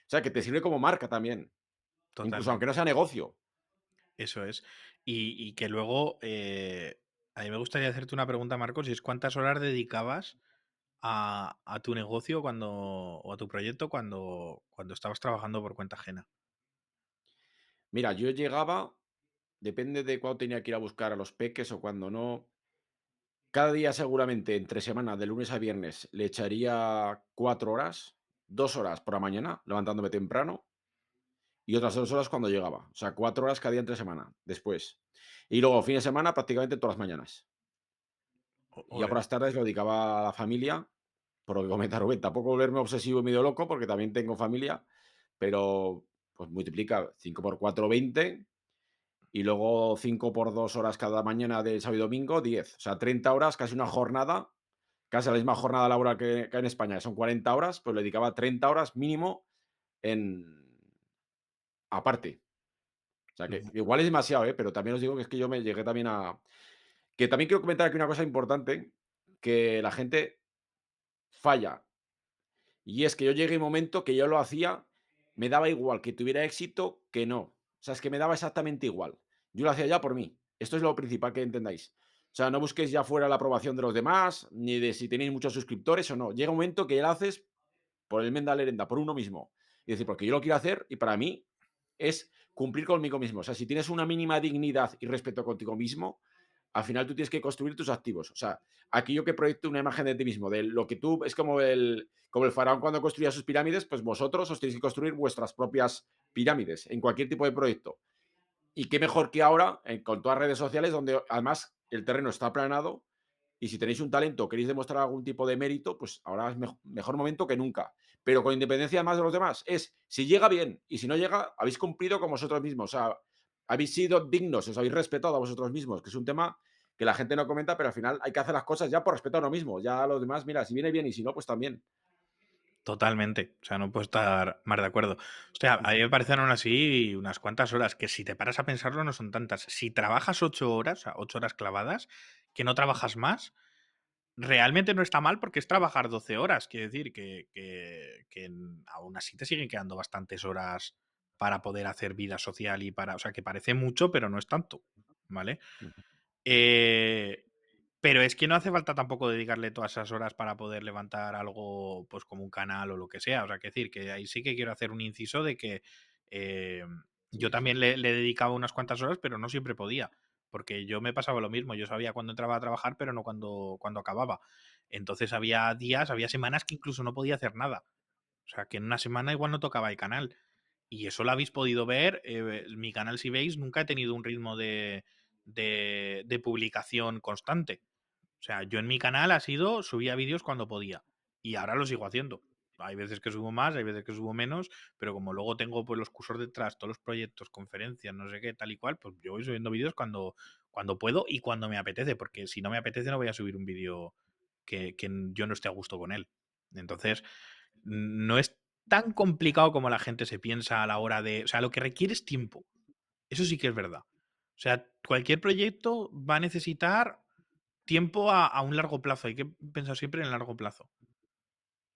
Speaker 2: O sea, que te sirve como marca también, incluso aunque no
Speaker 1: Totalmente.
Speaker 2: sea negocio.
Speaker 1: Eso es. Y que luego, a mí me gustaría hacerte una pregunta, Marcos, y es ¿cuántas horas dedicabas a tu negocio o a tu proyecto cuando estabas trabajando por cuenta ajena?
Speaker 2: Mira, yo llegaba, depende de cuándo tenía que ir a buscar a los peques o cuando no. Cada día seguramente entre semana, de lunes a viernes, le echaría 4 horas, 2 horas por la mañana, levantándome temprano, y otras 2 horas cuando llegaba. O sea, 4 horas cada día entre semana, después. Y luego, fin de semana, prácticamente todas las mañanas. Y ya por
Speaker 1: Ole,
Speaker 2: las tardes lo dedicaba a la familia, por lo que comenta Rubén. Tampoco volverme obsesivo y medio loco, porque también tengo familia, pero pues multiplica 5 por 4 20 y luego 5 por 2 horas cada mañana de sábado y domingo, 10. O sea, 30 horas, casi una jornada. Casi la misma jornada laboral que en España, que son 40 horas, pues le dedicaba 30 horas mínimo en aparte. O sea, que
Speaker 1: mm,
Speaker 2: igual es demasiado, ¿eh? Pero también os digo que es que yo me llegué también a que también quiero comentar aquí una cosa importante, que la gente falla, y es que yo llegué a un momento que yo lo hacía, me daba igual que tuviera éxito que no. O sea, es que me daba exactamente igual. Yo lo hacía ya por mí. Esto es lo principal que entendáis. O sea, no busquéis ya fuera la aprobación de los demás, ni de si tenéis muchos suscriptores o no. Llega un momento que ya lo haces por el Menda Lerenda, por uno mismo. Y decir, porque yo lo quiero hacer y para mí es cumplir conmigo mismo. O sea, si tienes una mínima dignidad y respeto contigo mismo, al final tú tienes que construir tus activos. O sea, aquí yo que proyecto una imagen de ti mismo, de lo que tú, es como el faraón cuando construía sus pirámides, pues vosotros os tenéis que construir vuestras propias pirámides en cualquier tipo de proyecto. Y qué mejor que ahora, con todas las redes sociales, donde además el terreno está aplanado y si tenéis un talento, queréis demostrar algún tipo de mérito, pues ahora es mejor momento que nunca. Pero con independencia más de los demás, es si llega bien y si no llega, habéis cumplido con vosotros mismos. O sea, habéis sido dignos, os habéis respetado a vosotros mismos, que es un tema que la gente no comenta, pero al final hay que hacer las cosas ya por respeto a uno mismo. Ya a los demás, mira, si viene bien y si no, pues también.
Speaker 1: totalmente. O sea, no puedo estar más de acuerdo. O sea, a mí me parecen aún así unas cuantas horas, que si te paras a pensarlo no son tantas. Si trabajas 8 horas, o sea, 8 horas clavadas, que no trabajas más, realmente no está mal porque es trabajar 12 horas. Quiere decir que aún así te siguen quedando bastantes horas para poder hacer vida social y para. O sea, que parece mucho, pero no es tanto. ¿Vale? Eh, pero es que no hace falta tampoco dedicarle todas esas horas para poder levantar algo, pues como un canal o lo que sea. O sea, que decir que ahí sí que quiero hacer un inciso de que eh, yo
Speaker 2: Sí,
Speaker 1: también le dedicaba unas cuantas horas, pero no siempre podía. Porque yo me pasaba lo mismo. Yo sabía cuándo entraba a trabajar, pero no cuando acababa. Entonces había días, había semanas que incluso no podía hacer nada. O sea, que en una semana igual no tocaba el canal. Y eso lo habéis podido ver. Mi canal, si veis, nunca he tenido un ritmo de publicación constante. O sea, yo en mi canal ha sido, subía vídeos cuando podía. Y ahora lo sigo haciendo. Hay veces que subo más, hay veces que subo menos, pero como luego tengo pues los cursos detrás, todos los proyectos, conferencias, no sé qué, tal y cual, pues yo voy subiendo vídeos cuando puedo y cuando me apetece, porque si no me apetece no voy a subir un vídeo que yo no esté a gusto con él. Entonces, no es tan complicado como la gente se piensa a la hora de... O sea, lo que requiere es tiempo. Eso sí que es verdad. O sea, cualquier proyecto va a necesitar tiempo a un largo plazo. Hay que pensar siempre en el largo plazo.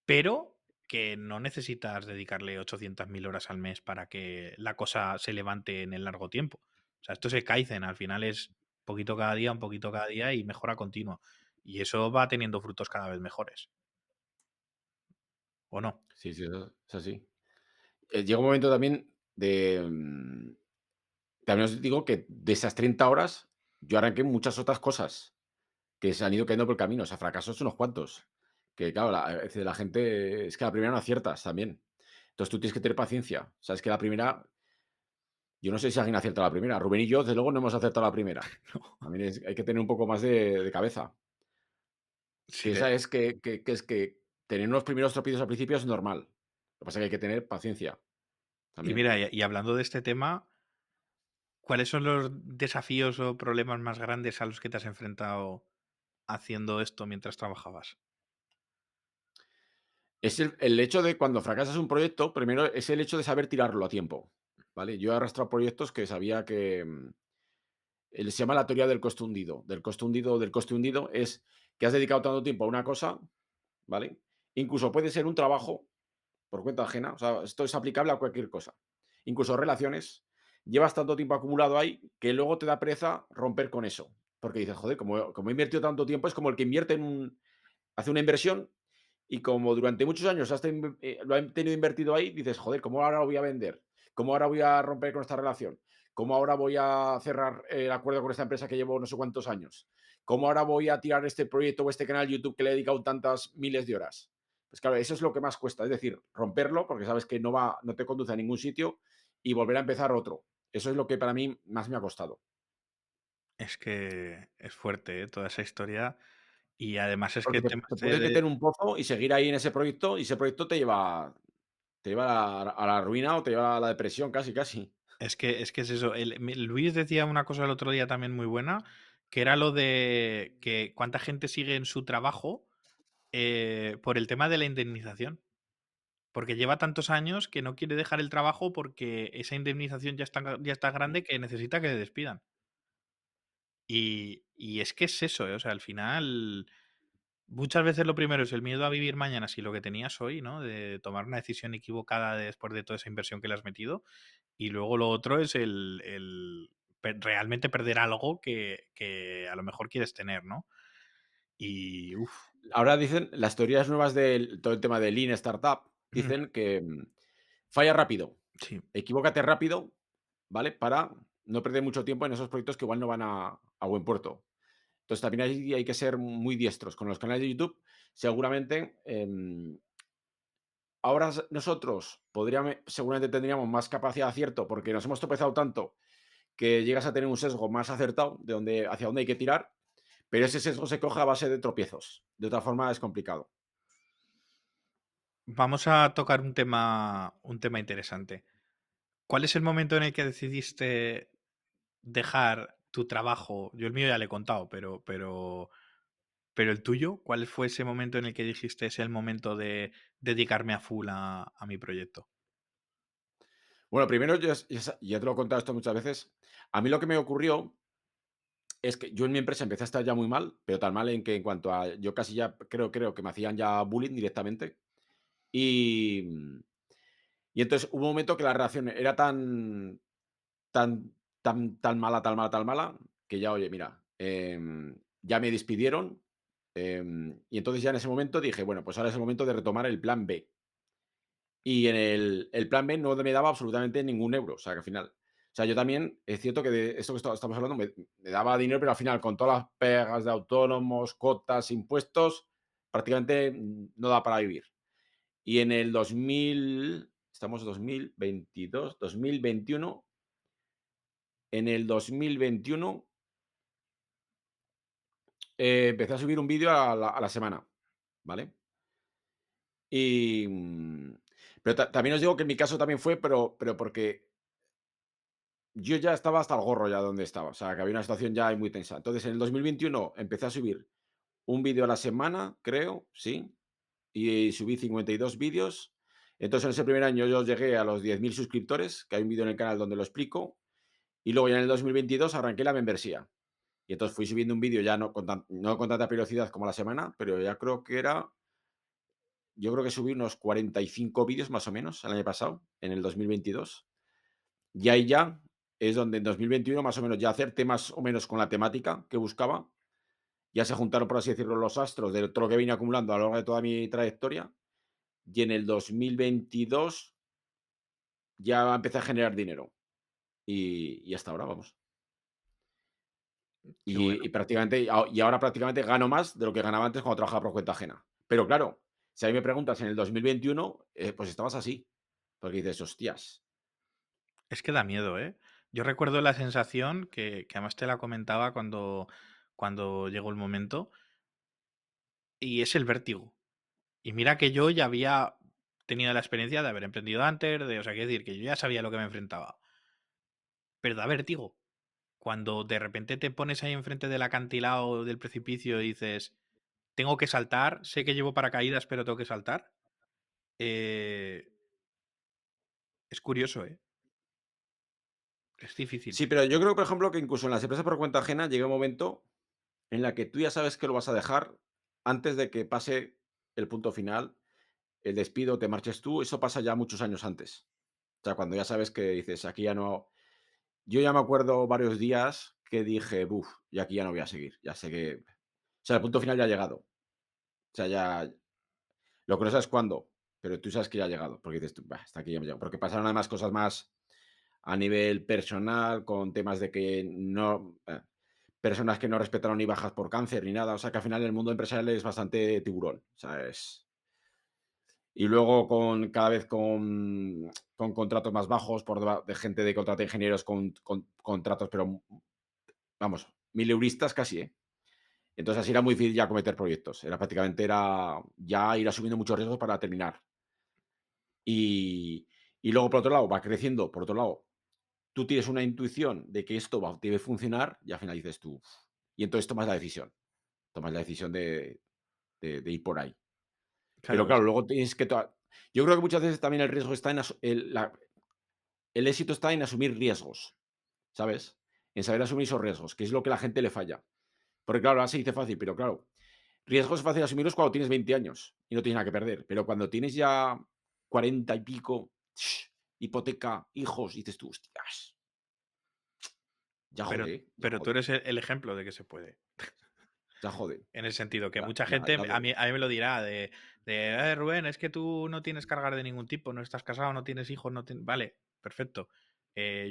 Speaker 1: Pero que no necesitas dedicarle 800.000 horas al mes para que la cosa se levante en el largo tiempo. O sea, esto es Kaizen. Al final es poquito cada día, un poquito cada día y mejora continua. Y eso va teniendo frutos cada vez mejores. ¿O no?
Speaker 2: sí, sí, eso es así. Llega un momento también de, también os digo que de esas 30 horas, yo arranqué muchas otras cosas que se han ido cayendo por el camino, o sea, fracasos unos cuantos. Que claro, a veces la gente es que a la primera no aciertas también. Entonces tú tienes que tener paciencia. Sabes que la primera, yo no sé si alguien acierta la primera. Rubén y yo, desde luego, no hemos acertado la primera. También hay que tener un poco más de cabeza.
Speaker 1: Sí,
Speaker 2: Que esa es que es que tener unos primeros tropiezos al principio es normal. Lo que pasa es que hay que tener paciencia
Speaker 1: y
Speaker 2: también.
Speaker 1: mira, y hablando de este tema, ¿cuáles son los desafíos o problemas más grandes a los que te has enfrentado haciendo esto mientras trabajabas?
Speaker 2: Es el hecho de cuando fracasas un proyecto, primero es el hecho de saber tirarlo a tiempo, ¿vale? Yo he arrastrado proyectos que sabía que, se llama la teoría del coste hundido. Del coste hundido es que has dedicado tanto tiempo a una cosa, ¿vale? Incluso puede ser un trabajo por cuenta ajena, o sea, esto es aplicable a cualquier cosa. Incluso relaciones, llevas tanto tiempo acumulado ahí que luego te da pereza romper con eso. Porque dices, joder, como he invertido tanto tiempo, es como el que invierte hace una inversión y como durante muchos años lo han tenido invertido ahí, dices, joder, ¿cómo ahora lo voy a vender? ¿Cómo ahora voy a romper con esta relación? ¿Cómo ahora voy a cerrar el acuerdo con esta empresa que llevo no sé cuántos años? ¿Cómo ahora voy a tirar este proyecto o este canal YouTube que le he dedicado tantas miles de horas? Pues claro, eso es lo que más cuesta, es decir, romperlo porque sabes que no te conduce a ningún sitio y volver a empezar otro. Eso es lo que para mí más me ha costado.
Speaker 1: Es que es fuerte, ¿eh? Toda esa historia. Y además es que
Speaker 2: Porque
Speaker 1: el tema
Speaker 2: te
Speaker 1: este
Speaker 2: puedes meter en un pozo y seguir ahí en ese proyecto y ese proyecto te lleva a la ruina o te lleva a la depresión casi, casi.
Speaker 1: es que es eso. Luis decía una cosa el otro día también muy buena, que era lo de que cuánta gente sigue en su trabajo por el tema de la indemnización. Porque lleva tantos años que no quiere dejar el trabajo porque esa indemnización ya está grande que necesita que le despidan. Y es que es eso, ¿eh? O sea, al final, muchas veces lo primero es el miedo a vivir mañana si lo que tenías hoy, ¿no? De tomar una decisión equivocada después de toda esa inversión que le has metido. Y luego lo otro es realmente perder algo que a lo mejor quieres tener, ¿no? Y, uff,
Speaker 2: Ahora dicen, las teorías nuevas del todo el tema de Lean Startup, dicen que, falla rápido,
Speaker 1: sí.
Speaker 2: equivócate rápido, ¿vale? Para no perder mucho tiempo en esos proyectos que igual no van a buen puerto. Entonces, también hay que ser muy diestros. Con los canales de YouTube, seguramente, ahora nosotros seguramente tendríamos más capacidad de acierto porque nos hemos tropezado tanto que llegas a tener un sesgo más acertado hacia dónde hay que tirar, pero ese sesgo se coge a base de tropiezos. De otra forma es complicado.
Speaker 1: Vamos a tocar un tema interesante. ¿Cuál es el momento en el que decidiste dejar tu trabajo? Yo el mío ya le he contado, pero el tuyo, ¿cuál fue ese momento en el que dijiste es el momento de dedicarme a full a mi proyecto?
Speaker 2: Bueno, primero, ya te lo he contado esto muchas veces. A mí lo que me ocurrió es que yo en mi empresa empecé a estar ya muy mal, pero tan mal en que en cuanto a yo casi ya creo que me hacían ya bullying directamente. Y, y entonces hubo un momento que la relación era tan mala, tan mala, tan mala, que ya, oye, mira. ya me despidieron, y entonces ya en ese momento dije: "Bueno, pues ahora es el momento de retomar el plan B". Y en el plan B no me daba absolutamente ningún euro, o sea, que al final o sea, yo también es cierto que de esto que estamos hablando me daba dinero, pero al final con todas las pegas de autónomos, cotas, impuestos, prácticamente, no da para vivir. Y en el 2000 estamos en 2022, 2021, en el 2021, empecé a subir un vídeo a la semana, ¿vale? Y, pero también os digo que en mi caso también fue, pero porque yo ya estaba hasta el gorro ya donde estaba, o sea, que había una situación ya ahí muy tensa. Entonces, en el 2021 empecé a subir un vídeo a la semana, creo, sí, y subí 52 vídeos. Entonces, en ese primer año yo llegué a los 10.000 suscriptores, que hay un vídeo en el canal donde lo explico, y luego ya en el 2022 arranqué la membresía. Y entonces fui subiendo un vídeo ya no con tanta periodicidad como a la semana, pero ya creo que era yo creo que subí unos 45 vídeos más o menos el año pasado, en el 2022. Y ahí ya es donde en 2021 más o menos ya acerté más o menos con la temática que buscaba. Ya se juntaron, por así decirlo, los astros de todo lo que vine acumulando a lo largo de toda mi trayectoria. Y en el 2022 ya empecé a generar dinero. Y hasta ahora, vamos.
Speaker 1: Qué bueno.
Speaker 2: Y prácticamente, y ahora prácticamente gano más de lo que ganaba antes cuando trabajaba por cuenta ajena. Pero claro, si a mí me preguntas en el 2021, pues estabas así. Porque dices, hostias.
Speaker 1: Es que da miedo, ¿eh? Yo recuerdo la sensación que además te la comentaba cuando llegó el momento, y es el vértigo. Y mira que yo ya había tenido la experiencia de haber emprendido antes, o sea, quiero decir que yo ya sabía a lo que me enfrentaba. Pero da vértigo. Cuando de repente te pones ahí enfrente del acantilado del precipicio y dices, tengo que saltar, sé que llevo paracaídas, pero tengo que saltar. Eh, es curioso, ¿eh? Es difícil.
Speaker 2: Sí, pero yo creo, por ejemplo, que incluso en las empresas por cuenta ajena llega un momento en la que tú ya sabes que lo vas a dejar antes de que pase el punto final, el despido, te marches tú, eso pasa ya muchos años antes. O sea, cuando ya sabes que dices, aquí ya no. Yo ya me acuerdo varios días que dije, buf, y aquí ya no voy a seguir. Ya sé que. O sea, el punto final ya ha llegado. O sea, ya. Lo que no sabes cuándo, pero tú sabes que ya ha llegado. Porque dices tú, "Bah, hasta aquí ya me he llegado". Porque pasaron además cosas más a nivel personal, con temas de que no. Personas que no respetaron ni bajas por cáncer ni nada. O sea, que al final el mundo empresarial es bastante tiburón. O sea, es. Y luego cada vez con contratos más bajos por de gente de contrato de ingenieros con contratos, pero vamos, mileuristas casi, ¿eh? Entonces así era muy difícil ya cometer proyectos. Era ya ir asumiendo muchos riesgos para terminar. Y, y luego, por otro lado, va creciendo. Por otro lado, tú tienes una intuición de que esto debe funcionar y al final dices tú. "Uf". Y entonces tomas la decisión. Tomas la decisión de ir por ahí. Pero
Speaker 1: Claro,
Speaker 2: claro, luego tienes que. Yo creo que muchas veces también el riesgo está en el éxito está en asumir riesgos, ¿sabes? En saber asumir esos riesgos, que es lo que a la gente le falla. Porque claro, ahora se dice fácil, pero claro, riesgos es fácil asumirlos cuando tienes 20 años y no tienes nada que perder. Pero cuando tienes ya 40 y pico, hipoteca, hijos, dices tú, hostias, ya
Speaker 1: pero,
Speaker 2: jode, ¿eh? Ya
Speaker 1: pero tú
Speaker 2: jode,
Speaker 1: eres el ejemplo de que se puede.
Speaker 2: ya jode.
Speaker 1: En el sentido que
Speaker 2: Ya,
Speaker 1: mucha
Speaker 2: ya,
Speaker 1: gente
Speaker 2: ya
Speaker 1: a mí me lo dirá Rubén, es que tú no tienes cargas de ningún tipo, no estás casado, no tienes hijos, no tienes... Vale, perfecto.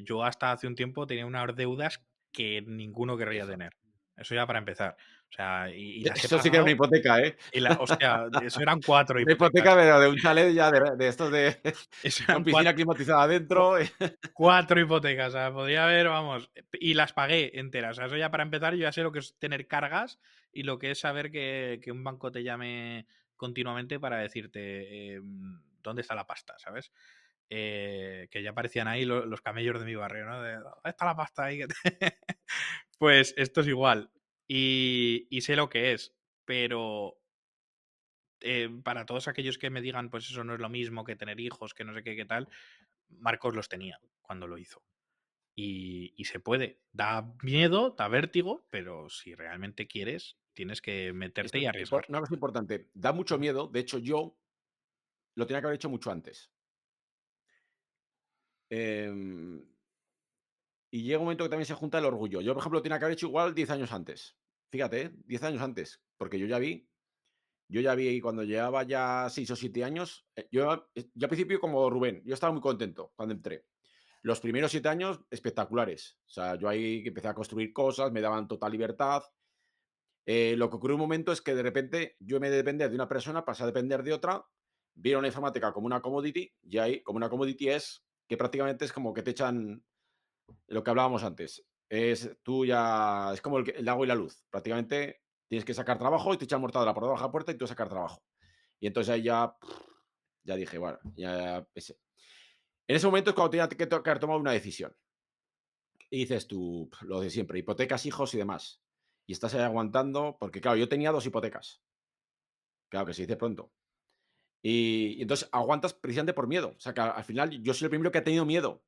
Speaker 1: Yo hasta hace un tiempo tenía unas deudas que ninguno querría
Speaker 2: Eso.
Speaker 1: tener. Eso ya para empezar. O sea, y las he
Speaker 2: Eso sí que era una
Speaker 1: pagado
Speaker 2: hipoteca, ¿eh?
Speaker 1: hostia, eso eran cuatro
Speaker 2: Una
Speaker 1: hipotecas.
Speaker 2: hipoteca, pero de un chalet ya de estos de
Speaker 1: Eso
Speaker 2: con
Speaker 1: eran
Speaker 2: piscina
Speaker 1: cuatro,
Speaker 2: climatizada adentro.
Speaker 1: 4 hipotecas, o sea, podría haber, vamos, y las pagué enteras. O sea, eso ya para empezar, yo ya sé lo que es tener cargas y lo que es saber que un banco te llame continuamente para decirte dónde está la pasta, ¿sabes? Que ya aparecían ahí los camellos de mi barrio, ¿no? ¿Dónde está la pasta ahí? Pues esto es igual. Y sé lo que es, pero para todos aquellos que me digan, pues eso no es lo mismo que tener hijos, que no sé qué, qué tal, Marcos los tenía cuando lo hizo. Y se puede. Da miedo, da vértigo, pero si realmente quieres, tienes que meterte
Speaker 2: Esto
Speaker 1: y
Speaker 2: es
Speaker 1: arriesgar.
Speaker 2: una cosa importante, da mucho miedo, de hecho, yo lo tenía que haber hecho mucho antes. Em, y llega un momento que también se junta el orgullo. Yo, por ejemplo, lo tenía que haber hecho igual 10 años antes. Fíjate, 10 años antes, porque yo ya vi cuando llevaba ya 6 o 7 años, yo al principio como Rubén, yo estaba muy contento cuando entré. Los primeros 7 años espectaculares. O sea, yo ahí empecé a construir cosas, me daban total libertad. Lo que ocurrió un momento es que de repente yo me de depender de una persona, pasé a depender de otra, vieron la informática como una commodity, y ahí como una commodity es que prácticamente es como que te echan lo que hablábamos antes. Tú ya es como el agua y la luz. Prácticamente tienes que sacar trabajo y te echan mortadela por debajo de la puerta y tú sacar trabajo. Y entonces ahí ya dije, bueno, ya en ese momento es cuando tenía que haber tomado una decisión. Y dices tú, lo de siempre, hipotecas, hijos y demás. Y estás ahí aguantando, porque claro, yo tenía 2 hipotecas. Claro, que se dice pronto. Y entonces aguantas precisamente por miedo. O sea, que al final yo soy el primero que ha tenido miedo.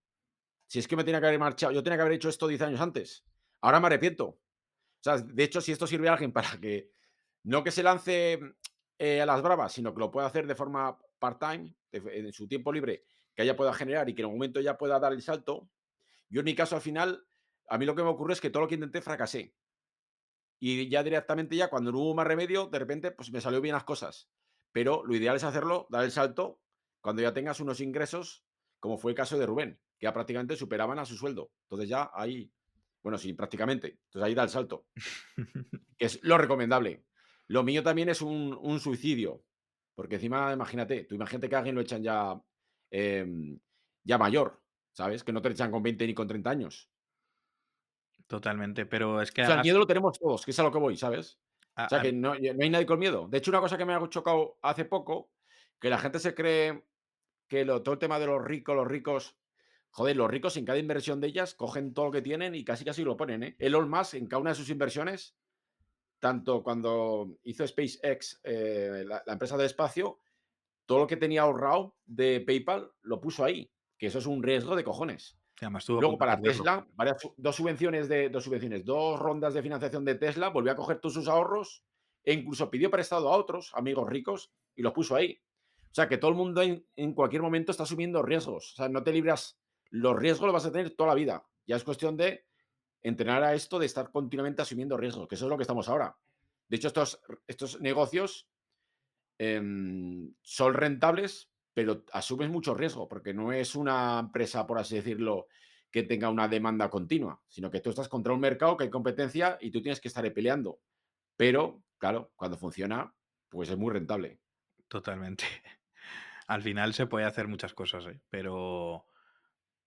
Speaker 2: Si es que me tenía que haber marchado, yo tenía que haber hecho esto 10 años antes. Ahora me arrepiento. O sea, de hecho, si esto sirve a alguien para que no que se lance, a las bravas, sino que lo pueda hacer de forma part-time, en su tiempo libre, que ella pueda generar y que en un momento ya pueda dar el salto. Yo en mi caso, al final, a mí lo que me ocurre es que todo lo que intenté fracasé. Y ya directamente ya cuando no hubo más remedio, de repente, pues me salió bien las cosas. Pero lo ideal es hacerlo, dar el salto cuando ya tengas unos ingresos, como fue el caso de Rubén, que ya prácticamente superaban a su sueldo. Entonces ya ahí, bueno, sí, prácticamente. Entonces ahí da el salto, que es lo recomendable. Lo mío también es un suicidio, porque encima, imagínate, tú imagínate que a alguien lo echan ya mayor, ¿sabes? Que no te echan con 20 ni con 30 años.
Speaker 1: Totalmente, pero es que
Speaker 2: O sea, el miedo lo tenemos todos, que es a lo que voy, ¿sabes? O sea, que no hay nadie con miedo. De hecho, una cosa que me ha chocado hace poco, que la gente se cree que todo el tema de los ricos, joder, los ricos en cada inversión de ellas cogen todo lo que tienen y casi casi lo ponen, ¿eh? Elon Musk en cada una de sus inversiones, tanto cuando hizo SpaceX, la empresa del espacio, todo lo que tenía ahorrado de PayPal lo puso ahí, que eso es un riesgo de cojones.
Speaker 1: además estuvo a
Speaker 2: Luego
Speaker 1: punto de
Speaker 2: para
Speaker 1: perderlo.
Speaker 2: Tesla, varias su 2 subvenciones, 2 rondas de financiación de Tesla, volvió a coger todos sus ahorros e incluso pidió prestado a otros amigos ricos y los puso ahí. O sea, que todo el mundo en cualquier momento está asumiendo riesgos. O sea, no te libras, los riesgos los vas a tener toda la vida. Ya es cuestión de entrenar a esto de estar continuamente asumiendo riesgos, que eso es lo que estamos ahora. De hecho, estos negocios son rentables, pero asumes mucho riesgo, porque no es una empresa, por así decirlo, que tenga una demanda continua, sino que tú estás contra un mercado que hay competencia y tú tienes que estar ahí peleando. Pero, claro, cuando funciona, pues es muy rentable.
Speaker 1: Totalmente. Al final se puede hacer muchas cosas, ¿eh? Pero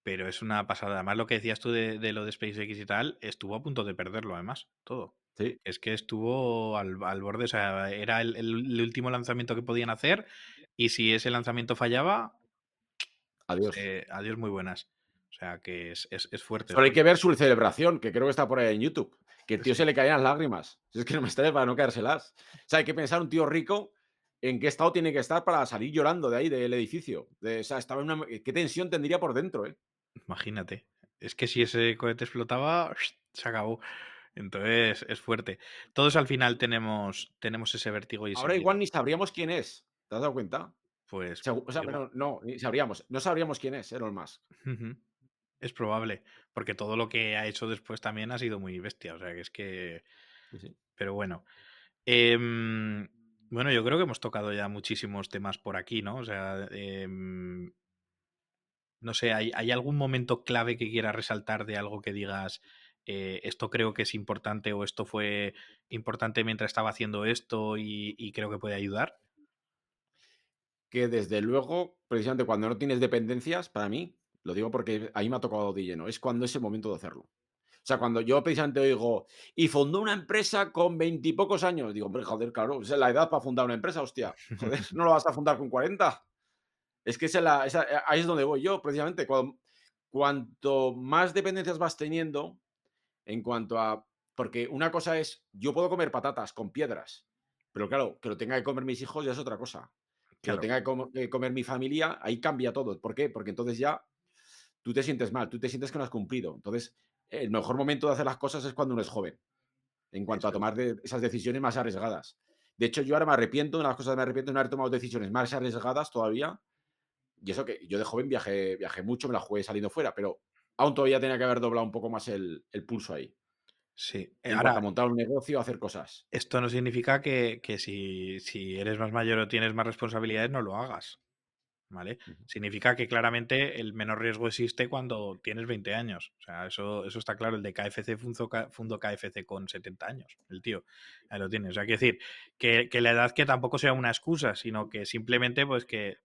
Speaker 1: es una pasada. Además, lo que decías tú de lo de SpaceX y tal, estuvo a punto de perderlo, además, todo.
Speaker 2: Sí,
Speaker 1: Es que estuvo al borde, o sea, era el último lanzamiento que podían hacer y si ese lanzamiento fallaba,
Speaker 2: adiós.
Speaker 1: adiós muy buenas. O sea, que es fuerte, es
Speaker 2: Solo hay que
Speaker 1: fuerte.
Speaker 2: ver su celebración, que creo que está por ahí en YouTube, que el tío se
Speaker 1: Sí,
Speaker 2: le caían las lágrimas. Si es que no me extrae para no caérselas. O sea, hay que pensar un tío rico en qué estado tiene que estar para salir llorando de ahí, del edificio. O sea, estaba en una qué tensión tendría por dentro, ¿eh?
Speaker 1: imagínate. Es que si ese cohete explotaba, se acabó. Entonces es fuerte. Todos al final tenemos ese vértigo y ese
Speaker 2: Ahora
Speaker 1: miedo.
Speaker 2: igual ni sabríamos quién es, ¿te has dado cuenta?
Speaker 1: Pues
Speaker 2: O sea,
Speaker 1: igual.
Speaker 2: bueno, no, ni sabríamos, no sabríamos quién es Elon Musk.
Speaker 1: Ujú. Es probable, porque todo lo que ha hecho después también ha sido muy bestia. O sea, que es que.
Speaker 2: Sí, sí.
Speaker 1: Pero bueno. Em, bueno, yo creo que hemos tocado ya muchísimos temas por aquí, ¿no? O sea, no sé, ¿hay algún momento clave que quieras resaltar de algo que digas, esto creo que es importante o esto fue importante mientras estaba haciendo esto y creo que puede ayudar?
Speaker 2: Que desde luego, precisamente cuando no tienes dependencias, para mí, lo digo porque ahí me ha tocado de lleno, es cuando es el momento de hacerlo. O sea, cuando yo precisamente oigo, y fundó una empresa con veintipocos años, digo, hombre, joder, claro, esa es la edad para fundar una empresa, hostia. Joder, no lo vas a fundar con 40. Es que ahí es donde voy yo, precisamente. Cuanto más dependencias vas teniendo, en cuanto a. Porque una cosa es, yo puedo comer patatas con piedras, pero claro, que lo tenga que comer mis hijos ya es otra cosa. Que lo
Speaker 1: Claro,
Speaker 2: tenga que comer mi familia, ahí cambia todo. ¿Por qué? Porque entonces ya tú te sientes mal, tú te sientes que no has cumplido. Entonces, el mejor momento de hacer las cosas es cuando uno es joven, en cuanto a
Speaker 1: eso es.
Speaker 2: tomar esas decisiones más arriesgadas. De hecho, yo ahora me arrepiento, una de las cosas que me arrepiento de no haber tomado decisiones más arriesgadas todavía. Y eso que yo de joven viajé mucho, me la jugué saliendo fuera, pero aún todavía tenía que haber doblado un poco más el pulso ahí,
Speaker 1: Sí.
Speaker 2: en cuanto
Speaker 1: Ahora,
Speaker 2: a montar un negocio, a hacer cosas.
Speaker 1: esto no significa que si eres más mayor o tienes más responsabilidades no lo hagas, ¿vale?
Speaker 2: Ujú.
Speaker 1: Significa que claramente el menor riesgo existe cuando tienes 20 años. O sea, eso está claro. El de KFC fundó KFC con 70 años, el tío. Ahí lo tienes. O sea, quiero decir que la edad que tampoco sea una excusa, sino que simplemente pues que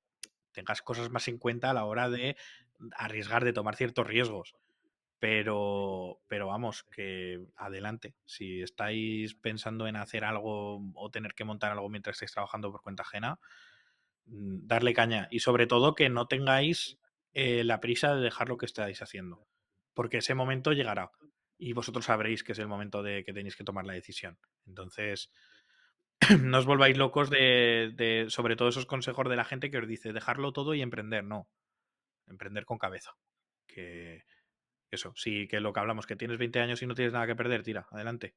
Speaker 1: tengas cosas más en cuenta a la hora de arriesgar, de tomar ciertos riesgos. Pero vamos, que adelante. Si estáis pensando en hacer algo o tener que montar algo mientras estáis trabajando por cuenta ajena, darle caña. Y sobre todo que no tengáis la prisa de dejar lo que estáis haciendo. Porque ese momento llegará. Y vosotros sabréis que es el momento de que tenéis que tomar la decisión. Entonces, no os volváis locos de sobre todo esos consejos de la gente que os dice dejarlo todo y emprender. No, emprender con cabeza. Que, eso, sí, que lo que hablamos, que tienes 20 años y no tienes nada que perder, tira, adelante,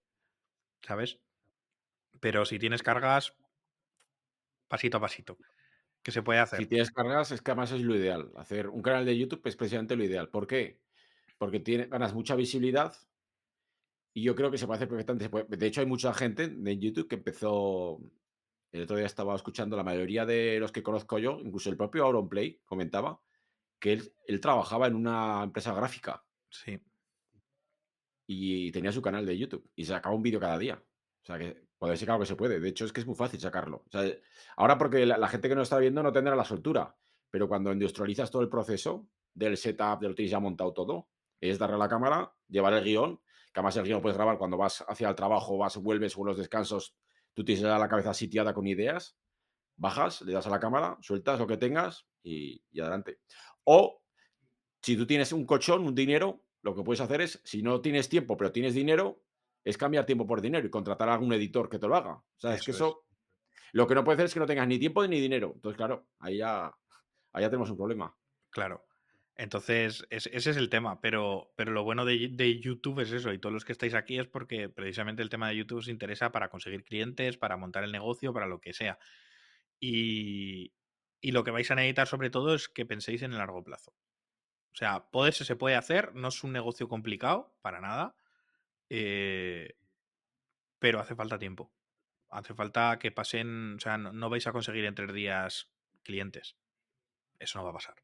Speaker 1: ¿sabes? Pero si tienes cargas, pasito a pasito, que se puede
Speaker 2: Si
Speaker 1: hacer.
Speaker 2: tienes cargas, es que además es lo ideal. Hacer un canal de YouTube es precisamente lo ideal. ¿Por qué? Porque ganas mucha visibilidad y yo creo que se puede hacer perfectamente. De hecho, hay mucha gente de YouTube que empezó. El otro día estaba escuchando, la mayoría de los que conozco yo, incluso el propio Auronplay, comentaba que él trabajaba en una empresa gráfica
Speaker 1: Sí,
Speaker 2: y tenía su canal de YouTube y sacaba un vídeo cada día. O sea que poder ser, claro que se puede. De hecho, es que es muy fácil sacarlo. O sea, ahora porque la gente que nos está viendo no tendrá la soltura, pero cuando industrializas todo el proceso del setup, de lo tienes ya montado todo, es darle a la cámara, llevar el guión, que además el guión lo puedes grabar cuando vas hacia el trabajo, vuelves o en los descansos, tú tienes ya la cabeza sitiada con ideas, bajas, le das a la cámara, sueltas lo que tengas y adelante. O si tú tienes un colchón, un dinero, lo que puedes hacer es, si no tienes tiempo, pero tienes dinero, es cambiar tiempo por dinero y contratar a algún editor que te lo haga. O sea, es que
Speaker 1: eso es,
Speaker 2: eso, lo que no puede ser es que no tengas ni tiempo ni dinero. Entonces, claro, ahí ya tenemos un problema.
Speaker 1: claro. Entonces, ese es el tema, pero lo bueno de YouTube es eso, y todos los que estáis aquí es porque precisamente el tema de YouTube os interesa para conseguir clientes, para montar el negocio, para lo que sea. Y, y lo que vais a necesitar sobre todo es que penséis en el largo plazo. O sea, poderse se puede hacer, no es un negocio complicado, para nada, eh, pero hace falta tiempo. Hace falta que pasen, o sea, no vais a conseguir en 3 días clientes. Eso no va a pasar.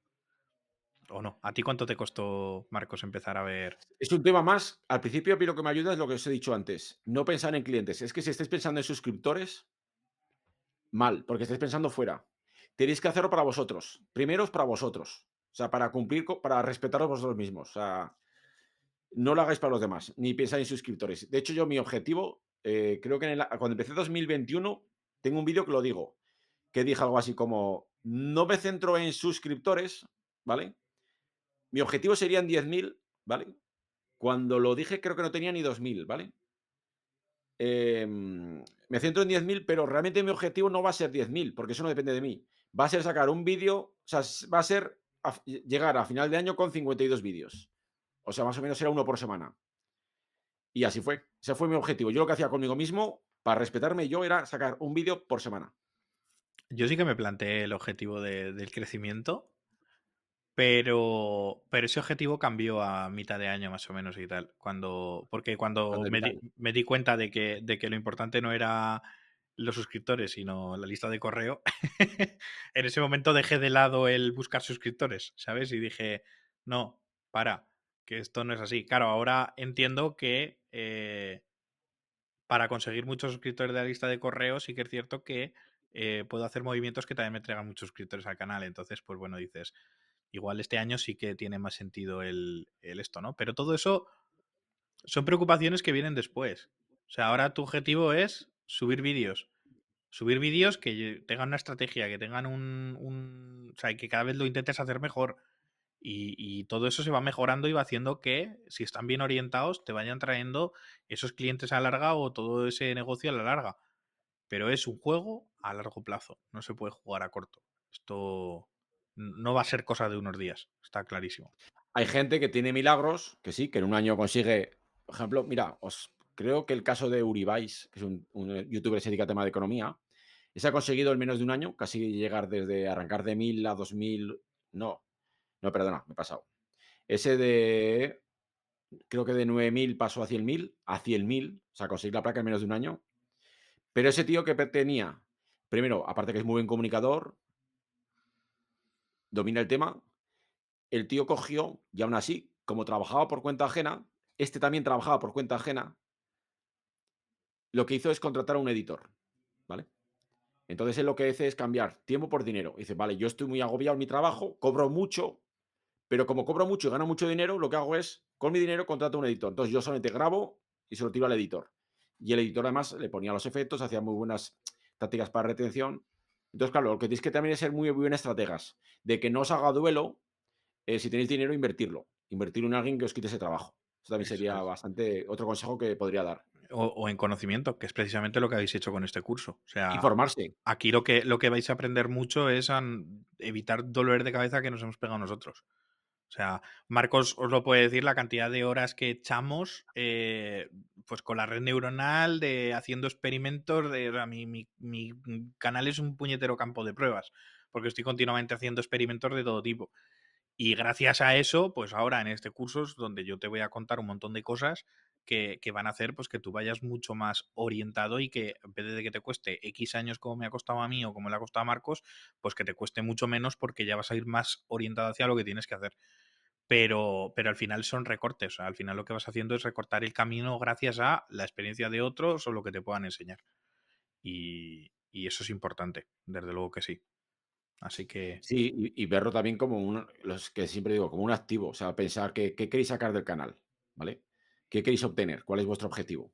Speaker 1: ¿O no? ¿A ti cuánto te costó, Marcos, empezar a ver?
Speaker 2: Es un tema más, al principio a mí lo que me ayuda es lo que os he dicho antes, no pensar en clientes. Es que si estáis pensando en suscriptores, mal, porque estáis pensando fuera. Tenéis que hacerlo para vosotros. Primero es para vosotros. O sea, para cumplir, para respetaros vosotros mismos. O sea, no lo hagáis para los demás, ni pensáis en suscriptores. De hecho, yo mi objetivo, creo que cuando empecé 2021, tengo un vídeo que lo digo, que dije algo así como, no me centro en suscriptores, ¿vale? Mi objetivo serían 10.000, ¿vale? Cuando lo dije creo que no tenía ni 2.000, ¿vale? Me centro en 10.000, pero realmente mi objetivo no va a ser 10.000, porque eso no depende de mí. Va a ser sacar un vídeo, o sea, va a ser llegar a final de año con 52 vídeos. O sea, más o menos era uno por semana. Y así fue. Ese fue mi objetivo. Yo lo que hacía conmigo mismo, para respetarme yo, era sacar un vídeo por semana.
Speaker 1: Yo sí que me planteé el objetivo del crecimiento, pero ese objetivo cambió a mitad de año más o menos y tal. Porque cuando
Speaker 2: Cuando
Speaker 1: me
Speaker 2: viral.
Speaker 1: me di cuenta de que lo importante no era los suscriptores, sino la lista de correo, en ese momento dejé de lado el buscar suscriptores, ¿sabes? Y dije, no, para, que esto no es así. Claro, ahora entiendo que para conseguir muchos suscriptores de la lista de correo, sí que es cierto que puedo hacer movimientos que también me traigan muchos suscriptores al canal. Entonces, pues bueno, dices, igual este año sí que tiene más sentido el esto, ¿no? Pero todo eso son preocupaciones que vienen después. O sea, ahora tu objetivo es subir vídeos. Subir vídeos que tengan una estrategia, que tengan o sea, que cada vez lo intentes hacer mejor. Y todo eso se va mejorando y va haciendo que, si están bien orientados, te vayan trayendo esos clientes a la larga o todo ese negocio a la larga. Pero es un juego a largo plazo. No se puede jugar a corto. Esto no va a ser cosa de unos días. Está clarísimo.
Speaker 2: Hay gente que tiene milagros, que sí, que en un año consigue, por ejemplo, mira, os creo que el caso de Uribais, que es un youtuber que se dedica a tema de economía, ese ha conseguido en menos de un año casi llegar desde arrancar de 1.000 a 2.000. No, no, perdona, me he pasado. Ese de, creo que de 9.000 pasó a 100.000, o sea, conseguir la placa en menos de un año. Pero ese tío que tenía, primero, aparte que es muy buen comunicador, domina el tema, el tío cogió y aún así, como trabajaba por cuenta ajena, este también trabajaba por cuenta ajena, lo que hizo es contratar a un editor, ¿vale? Entonces él lo que hace es cambiar tiempo por dinero. Dice, vale, yo estoy muy agobiado en mi trabajo, cobro mucho, pero como cobro mucho y gano mucho dinero, lo que hago es, con mi dinero contrato a un editor. Entonces yo solamente grabo y se lo tiro al editor. Y el editor además le ponía los efectos, hacía muy buenas tácticas para retención. Entonces, claro, lo que tienes que también es ser muy, muy buen estrategas, de que no os haga duelo, si tenéis dinero, invertirlo. Invertirlo en alguien que os quite ese trabajo. Eso también
Speaker 1: Eso
Speaker 2: sería
Speaker 1: es.
Speaker 2: bastante otro consejo que podría dar.
Speaker 1: O en conocimiento, que es precisamente lo que habéis hecho con este curso. O sea,
Speaker 2: Informarse.
Speaker 1: aquí lo que vais a aprender mucho es a evitar dolores de cabeza que nos hemos pegado nosotros. O sea, Marcos os lo puede decir la cantidad de horas que echamos pues con la red neuronal, de haciendo experimentos. O sea, mi canal es un puñetero campo de pruebas, porque estoy continuamente haciendo experimentos de todo tipo. Y gracias a eso, pues ahora en este curso es donde yo te voy a contar un montón de cosas que van a hacer pues que tú vayas mucho más orientado y que en vez de que te cueste X años como me ha costado a mí o como le ha costado a Marcos, pues que te cueste mucho menos porque ya vas a ir más orientado hacia lo que tienes que hacer. Pero al final son recortes, o sea, al final lo que vas haciendo es recortar el camino gracias a la experiencia de otros o lo que te puedan enseñar. Y eso es importante, desde luego que sí. Así que
Speaker 2: Sí, y verlo también como un, los que siempre digo, como un activo, o sea, pensar qué queréis sacar del canal, ¿vale? ¿Qué queréis obtener? ¿Cuál es vuestro objetivo?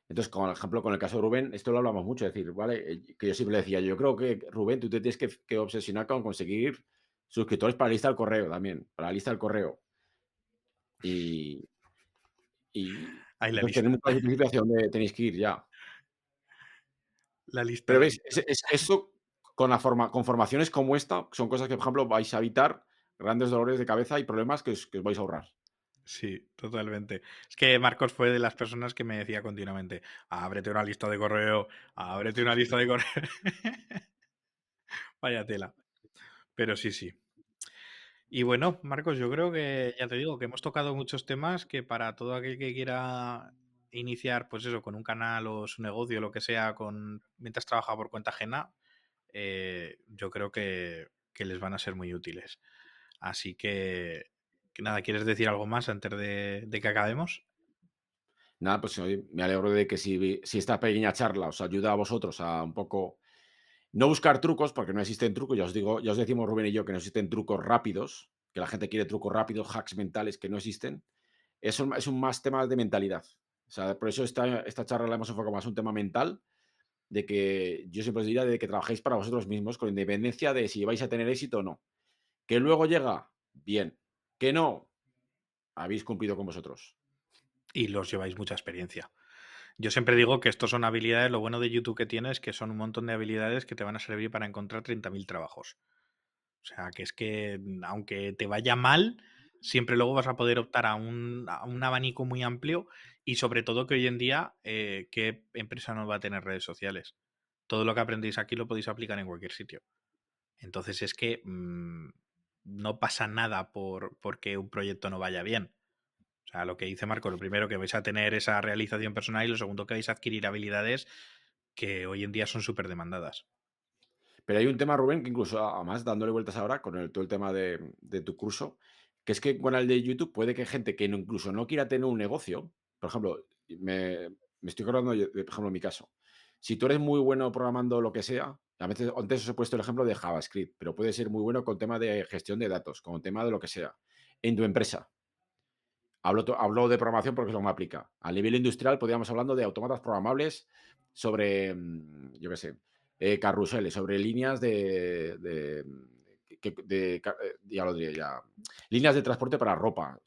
Speaker 2: Entonces, como ejemplo, con el caso de Rubén, esto lo hablamos mucho, es decir, ¿vale? Que yo siempre le decía, yo creo que Rubén, tú te tienes que obsesionar con conseguir suscriptores para la lista del correo también, para la lista del correo. Y, y
Speaker 1: ahí la
Speaker 2: entonces tener
Speaker 1: lista,
Speaker 2: muy claro desde el principio hacia dónde tenéis que ir ya.
Speaker 1: la lista,
Speaker 2: Pero
Speaker 1: la
Speaker 2: ves,
Speaker 1: lista.
Speaker 2: eso con con formaciones como esta, son cosas que, por ejemplo, vais a evitar grandes dolores de cabeza y problemas que os vais a ahorrar.
Speaker 1: Sí, totalmente. Es que Marcos fue de las personas que me decía continuamente, ábrete una lista de correo, ábrete una lista de correo. Vaya tela. Pero sí, sí. Y bueno, Marcos, yo creo que ya te digo que hemos tocado muchos temas que para todo aquel que quiera iniciar, pues eso, con un canal o su negocio, lo que sea, mientras trabaja por cuenta ajena, yo creo que les van a ser muy útiles. Así que nada, ¿quieres decir algo más antes de que acabemos?
Speaker 2: Nada, pues oye, me alegro de que si esta pequeña charla os ayuda a vosotros a un poco no buscar trucos, porque no existen trucos, ya os digo, ya os decimos Rubén y yo que no existen trucos rápidos, que la gente quiere trucos rápidos, hacks mentales que no existen. Es un más tema de mentalidad. O sea, por eso esta charla la hemos enfocado más un tema mental, de que yo siempre os diría de que trabajéis para vosotros mismos, con independencia de si vais a tener éxito o no. Que luego llega, bien. Que no, habéis cumplido con vosotros.
Speaker 1: Y los lleváis mucha experiencia. Yo siempre digo que estos son habilidades, lo bueno de YouTube que tienes es que son un montón de habilidades que te van a servir para encontrar 30.000 trabajos. O sea, que es que aunque te vaya mal, siempre luego vas a poder optar a un abanico muy amplio y sobre todo que hoy en día, ¿qué empresa no va a tener redes sociales? Todo lo que aprendéis aquí lo podéis aplicar en cualquier sitio. Entonces es que no pasa nada porque un proyecto no vaya bien. O sea, lo que dice Marco, lo primero que vais a tener esa realización personal y lo segundo que vais a adquirir habilidades que hoy en día son súper demandadas.
Speaker 2: Pero hay un tema, Rubén, que incluso, además, dándole vueltas ahora con todo el tema de tu curso, que es que con el de YouTube puede que gente que incluso no quiera tener un negocio, por ejemplo, me estoy acordando, por ejemplo, en mi caso, si tú eres muy bueno programando lo que sea, a veces, antes os he puesto el ejemplo de JavaScript, pero puede ser muy bueno con tema de gestión de datos, con tema de lo que sea, en tu empresa. Hablo de programación porque es lo que me aplica. A nivel industrial, podríamos hablando de autómatas programables sobre, yo qué sé, carruseles, sobre líneas ya lo diré ya, líneas de transporte para ropa.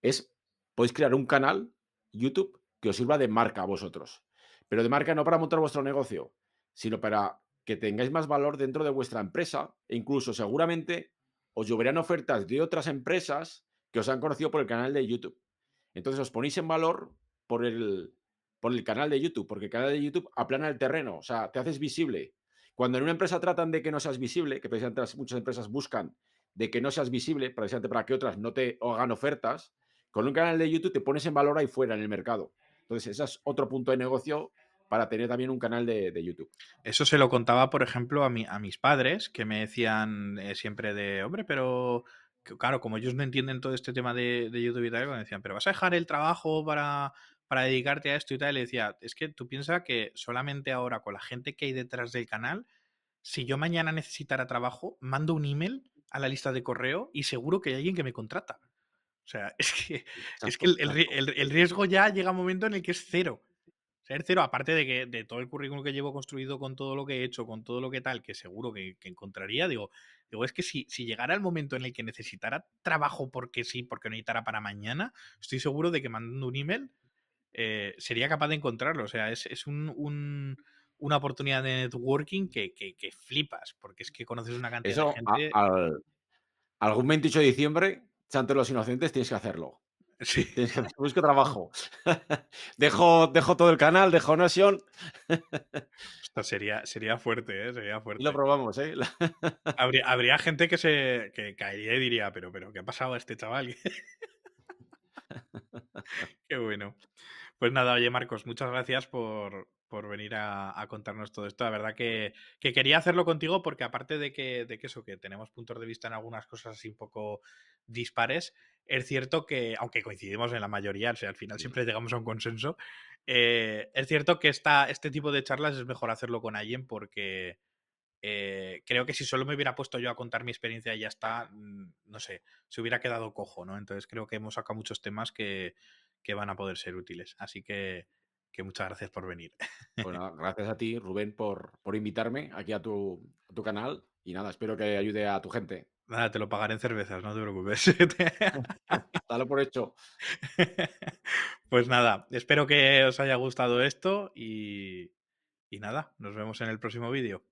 Speaker 2: Es, podéis crear un canal YouTube que os sirva de marca a vosotros. Pero de marca no para montar vuestro negocio, sino para que tengáis más valor dentro de vuestra empresa e incluso seguramente os lloverán ofertas de otras empresas que os han conocido por el canal de YouTube. Entonces os ponéis en valor por el, por el canal de YouTube, porque el canal de YouTube aplana el terreno, o sea, te haces visible. Cuando en una empresa tratan de que no seas visible, que precisamente muchas empresas buscan de que no seas visible, precisamente para que otras no te hagan ofertas, con un canal de YouTube te pones en valor ahí fuera en el mercado. Entonces, ese es otro punto de negocio para tener también un canal de YouTube.
Speaker 1: Eso se lo contaba, por ejemplo, a mis padres, que me decían siempre de, hombre, pero claro, como ellos no entienden todo este tema de YouTube y tal, me decían, pero vas a dejar el trabajo para dedicarte a esto y tal. Y le decía, es que tú piensas que solamente ahora con la gente que hay detrás del canal, si yo mañana necesitara trabajo, mando un email a la lista de correo y seguro que hay alguien que me contrata. O sea, es que
Speaker 2: Exacto, exacto.
Speaker 1: el riesgo ya llega a un momento en el que es cero. Ser cero, aparte de que de todo el currículum que llevo construido, con todo lo que he hecho, con todo lo que tal, que seguro que encontraría, digo, es que si llegara el momento en el que necesitara trabajo porque sí, porque necesitara para mañana, estoy seguro de que mandando un email sería capaz de encontrarlo. O sea, es una oportunidad de networking que flipas, porque es que conoces una cantidad de
Speaker 2: Eso
Speaker 1: gente.
Speaker 2: algún 28 de diciembre, Santo de los Inocentes, tienes que hacerlo.
Speaker 1: Sí,
Speaker 2: Tienes que busco trabajo. Dejo todo el canal, dejo Notion
Speaker 1: ostras, sería fuerte, ¿eh? Sería
Speaker 2: y lo
Speaker 1: fuerte.
Speaker 2: probamos, ¿eh?
Speaker 1: Habría gente que caería y diría, pero ¿qué ha pasado a este chaval? Qué bueno. Pues nada, oye Marcos, muchas gracias por venir a contarnos todo esto. La verdad que quería hacerlo contigo porque aparte de que eso, que tenemos puntos de vista en algunas cosas así un poco dispares, es cierto que, aunque coincidimos en la mayoría, o sea, al final
Speaker 2: Sí,
Speaker 1: siempre llegamos a un consenso, es cierto que este tipo de charlas es mejor hacerlo con alguien porque creo que si solo me hubiera puesto yo a contar mi experiencia y ya está, no sé, se hubiera quedado cojo, ¿no? Entonces creo que hemos sacado muchos temas que van a poder ser útiles. Así que muchas gracias por venir.
Speaker 2: pues nada, gracias a ti, Rubén, por invitarme aquí a tu canal y nada, espero que ayude a tu gente.
Speaker 1: Nada, te lo pagaré en cervezas, no te preocupes.
Speaker 2: Dalo por hecho.
Speaker 1: Pues nada, espero que os haya gustado esto y nada, nos vemos en el próximo vídeo.